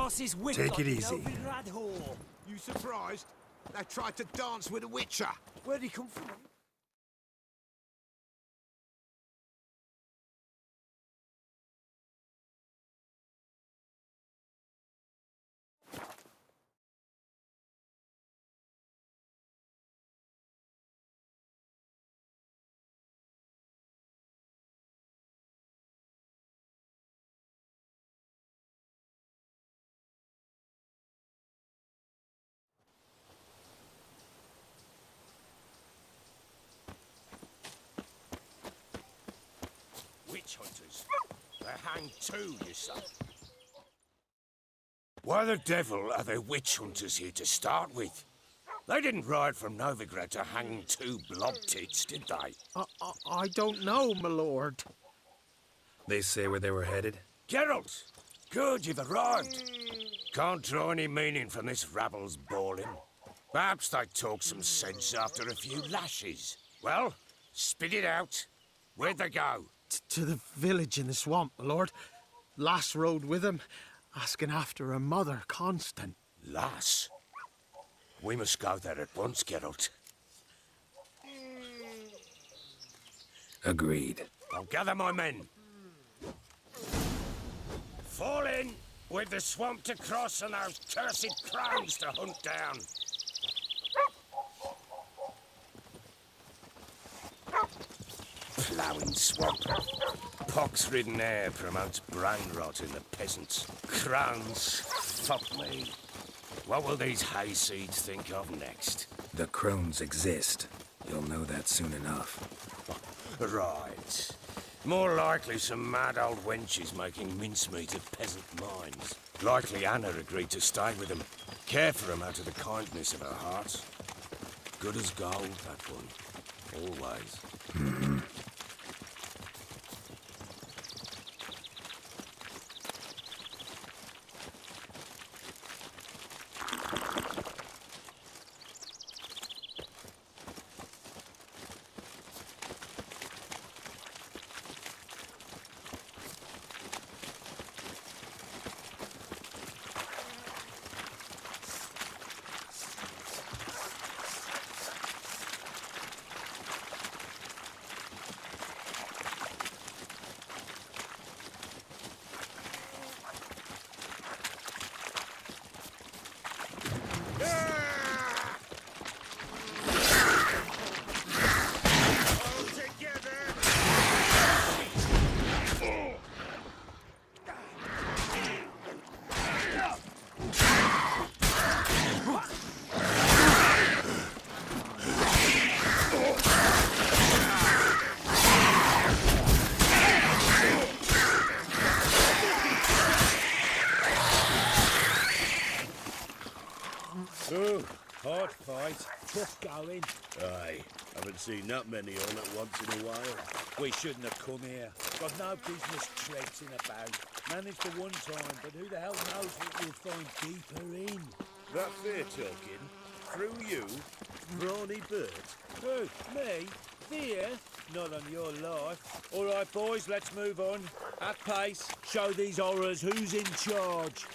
Darcy's whipped Take like it an easy. Novigrad whore. You surprised? They tried to dance with a witcher. Where'd he come from? Witch hunters. They hang too, you say. Why the devil are there witch hunters here to start with? They didn't ride from Novigrad to hang two blob tits, did they? I don't know, my lord. They say where they were headed? Geralt! Good, you've arrived. Can't draw any meaning from this rabble's bawling. Perhaps they talk some sense after a few lashes. Well, spit it out. Where'd they go? To the village in the swamp, my lord. Lass rode with him, asking after her mother, Constant. Lass? We must go there at once, Geralt. Agreed. I'll gather my men. Fall in! We've the swamp to cross and those cursed crows to hunt down. Ploughing swamp. Pox-ridden air promotes brain rot in the peasants. Crowns, fuck me. What will these hayseeds think of next? The crones exist. You'll know that soon enough. Right. More likely some mad old wenches making mincemeat of peasant minds. Likely Anna agreed to stay with them. Care for them out of the kindness of her heart. Good as gold, that one. Always. Ooh, hard fight. Tough going. Aye, haven't seen that many on at once in a while. We shouldn't have come here. Got no business traipsing about. Managed for one time, but who the hell knows what we'll find deeper in? That fair talking? Through you? Brawny bird? Who? Me? Fear? Not on your life. All right, boys, let's move on. At pace. Show these horrors who's in charge.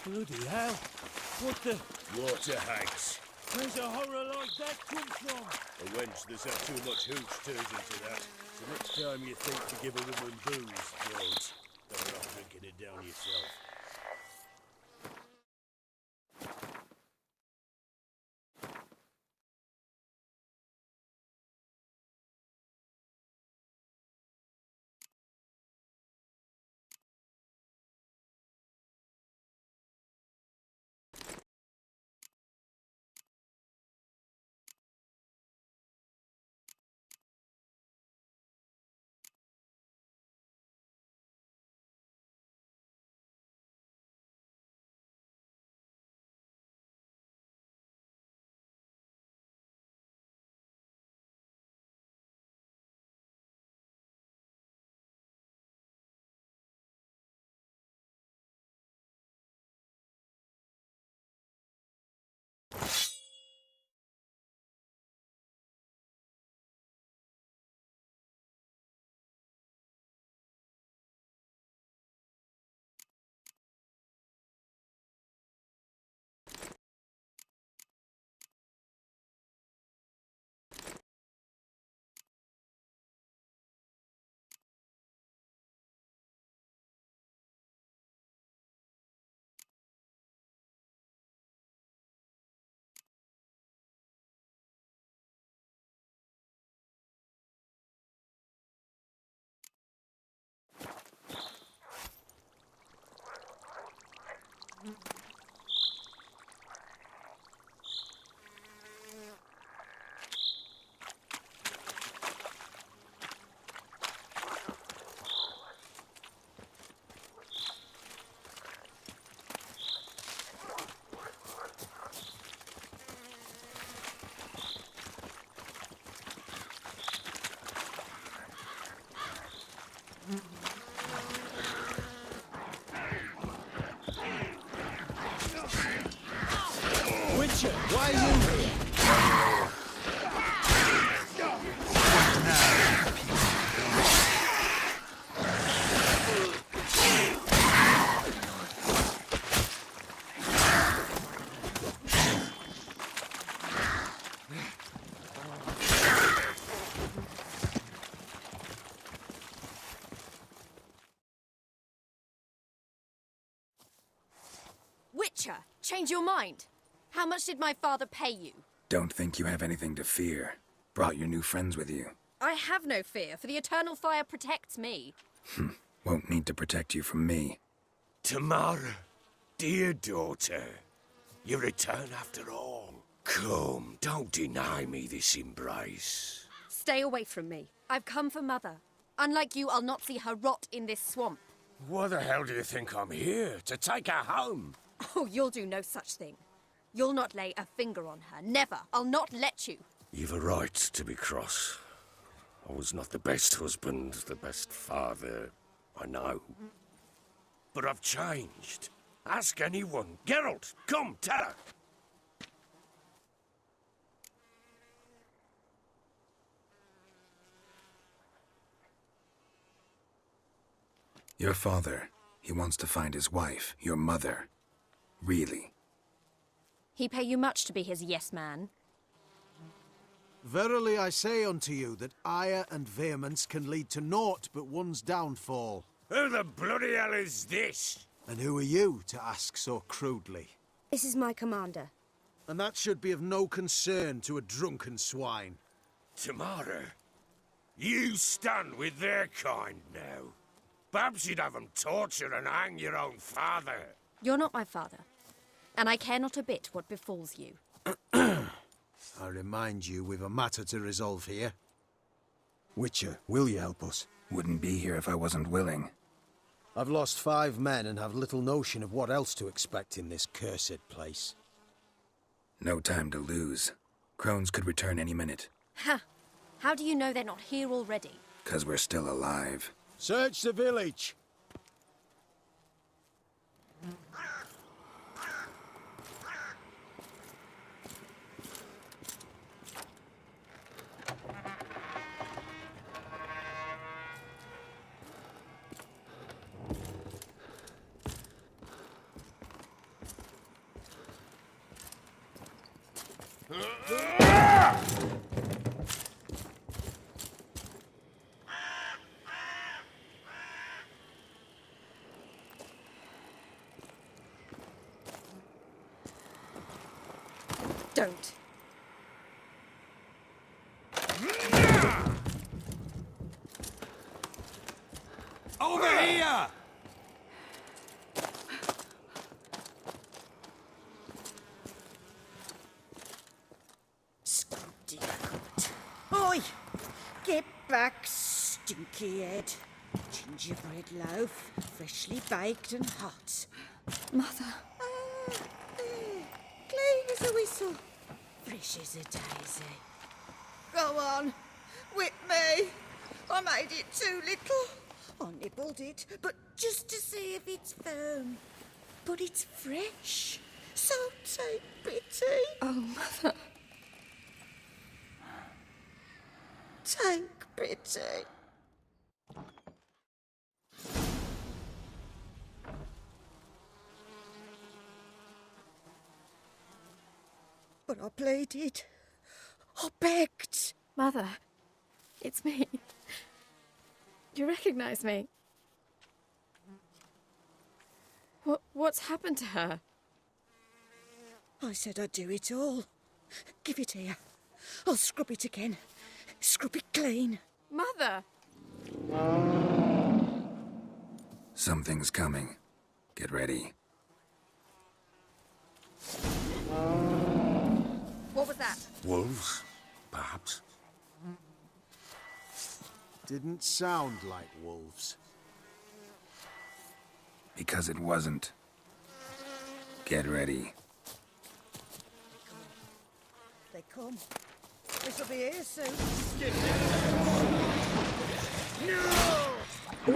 Bloody hell. What the... Water hags. Where's a horror like that come from? A wench that's had too much hooch turns into that. So next time you think to give a woman booze, don't. Better off drinking it down yourself. Witcher, why are you here? Witcher, change your mind. How much did my father pay you? Don't think you have anything to fear. Brought your new friends with you. I have no fear, for the eternal fire protects me. Won't need to protect you from me. Tamara, dear daughter, you return after all. Come, don't deny me this embrace. Stay away from me. I've come for Mother. Unlike you, I'll not see her rot in this swamp. What the hell do you think I'm here? To take her home? Oh, you'll do no such thing. You'll not lay a finger on her. Never. I'll not let you. You've a right to be cross. I was not the best husband, the best father, I know. But I've changed. Ask anyone. Geralt, come, tell her. Your father, he wants to find his wife, your mother. Really? He pay you much to be his yes man. Verily I say unto you that ire and vehemence can lead to naught but one's downfall. Who the bloody hell is this? And who are you to ask so crudely? This is my commander. And that should be of no concern to a drunken swine. Tamara, you stand with their kind now. Perhaps you'd have them torture and hang your own father. You're not my father, and I care not a bit what befalls you. I remind you, we've a matter to resolve here. Witcher, will you help us? Wouldn't be here if I wasn't willing. I've lost 5 men and have little notion of what else to expect in this cursed place. No time to lose. Crones could return any minute. Ha! How do you know they're not here already? 'Cause we're still alive. Search the village! Don't. Over here! Scoopty coot. Oi! Get back, stinky head. Gingerbread loaf, freshly baked and hot. Mother. Clean as a whistle. Fresh as a daisy. Go on. Whip me. I made it too little. I nibbled it, but just to see if it's firm. But it's fresh. So take pity. Oh, Mother. Take pity. But I pleaded. I begged. Mother, it's me. You recognize me? What's happened to her? I said I'd do it all. Give it here. I'll scrub it again. Scrub it clean. Mother! Something's coming. Get ready. What was that? Wolves, perhaps. Didn't sound like wolves. Because it wasn't. Get ready. They come. This'll be here soon. No! You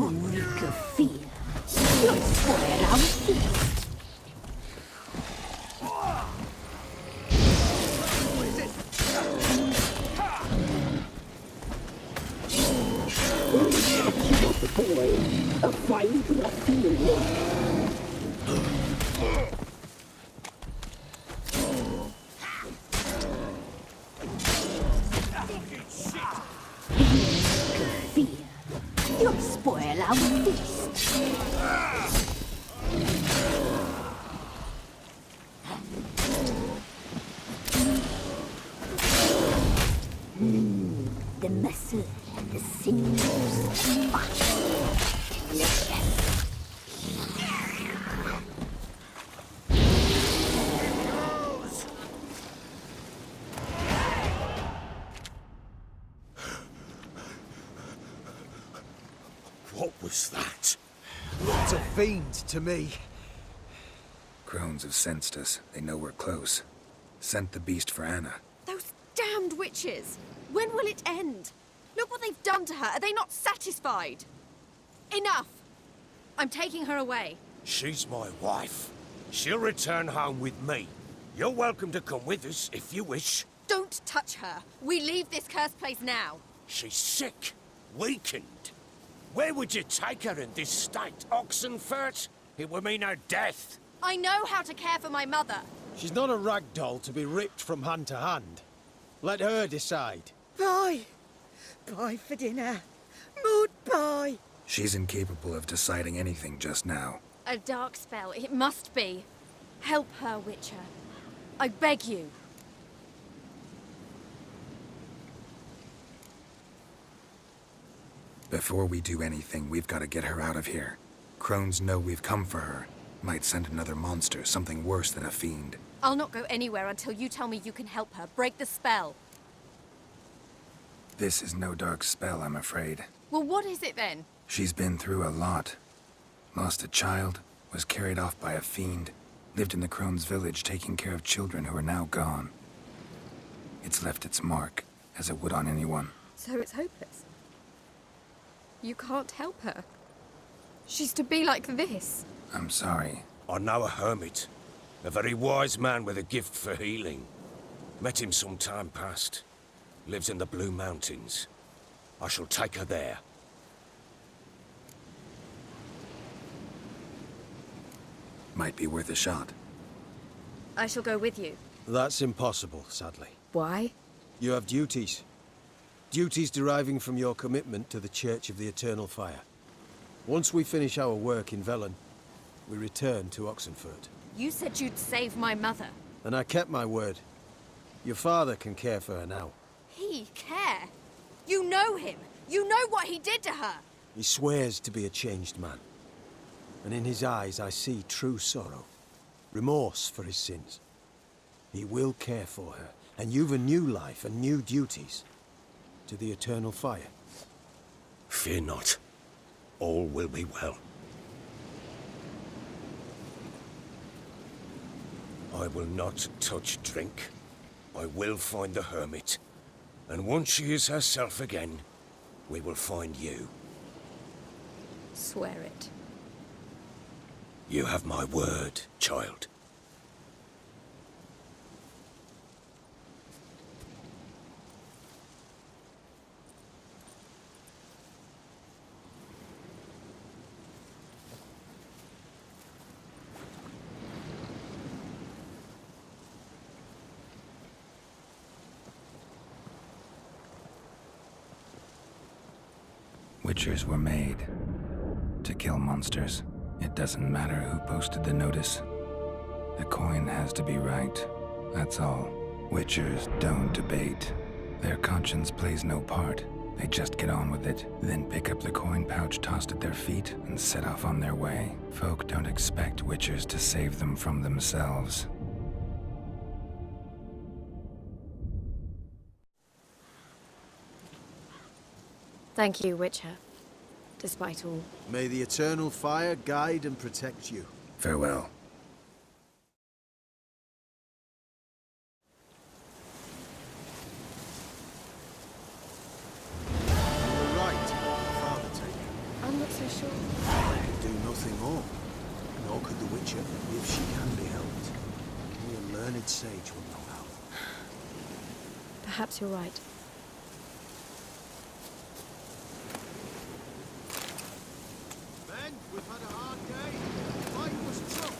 reek of fear. You'll swear out feast. The boy, a fight for a field. You'll spoil our feast. The muscle and the sinews. Delicious. What was that? Looked a fiend to me. Crones have sensed us. They know we're close. Sent the beast for Anna. Those damned witches! When will it end? Look what they've done to her. Are they not satisfied? Enough! I'm taking her away. She's my wife. She'll return home with me. You're welcome to come with us if you wish. Don't touch her. We leave this cursed place now. She's sick, weakened. Where would you take her in this state? Oxenfurt? It would mean her death. I know how to care for my mother. She's not a rag doll to be ripped from hand to hand. Let her decide. Bye. Bye for dinner. Maud, bye. She's incapable of deciding anything just now. A dark spell. It must be. Help her, Witcher. I beg you. Before we do anything, we've got to get her out of here. Crones know we've come for her. Might send another monster, something worse than a fiend. I'll not go anywhere until you tell me you can help her. Break the spell. This is no dark spell, I'm afraid. Well, what is it then? She's been through a lot. Lost a child, was carried off by a fiend, lived in the Crone's village taking care of children who are now gone. It's left its mark, as it would on anyone. So it's hopeless. You can't help her. She's to be like this. I'm sorry. I know a hermit. A very wise man with a gift for healing. Met him some time past. Lives in the Blue Mountains. I shall take her there. Might be worth a shot. I shall go with you. That's impossible, sadly. Why? You have duties. Duties deriving from your commitment to the Church of the Eternal Fire. Once we finish our work in Velen, we return to Oxenfurt. You said you'd save my mother. And I kept my word. Your father can care for her now. He care? You know him. You know what he did to her. He swears to be a changed man. And in his eyes I see true sorrow. Remorse for his sins. He will care for her. And you've a new life and new duties. To the Eternal Fire. Fear not. All will be well. I will not touch drink. I will find the hermit. And once she is herself again, we will find you. Swear it. You have my word, child. Witchers were made to kill monsters. It doesn't matter who posted the notice. The coin has to be right. That's all. Witchers don't debate. Their conscience plays no part. They just get on with it, then pick up the coin pouch tossed at their feet and set off on their way. Folk don't expect witchers to save them from themselves. Thank you, Witcher. Despite all. May the eternal fire guide and protect you. Farewell. You were right, Father Taker. I'm not so sure. I could do nothing more. Nor could the Witcher, if she can be helped. Only a learned sage will know how. Perhaps you're right. Men, we've had a hard day. The fight was tough.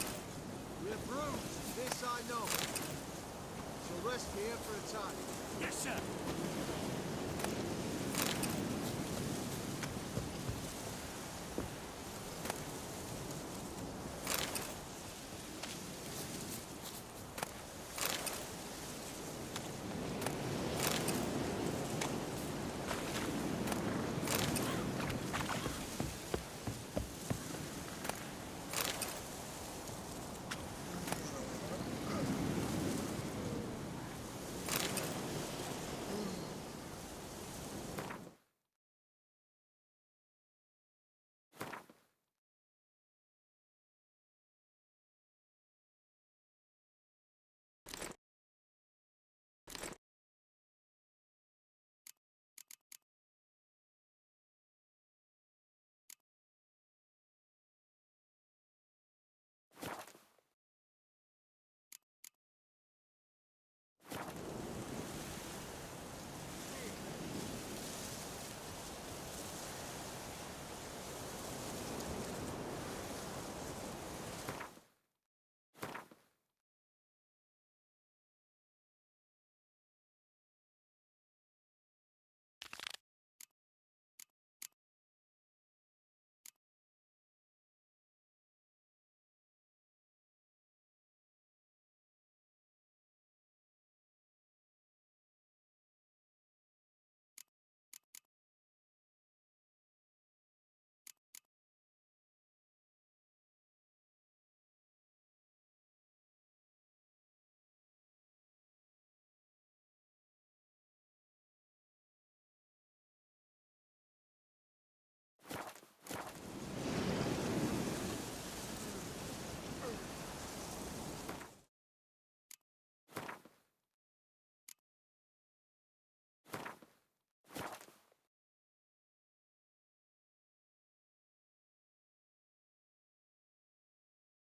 We're bruised, this I know. So rest here for a time. Yes, sir.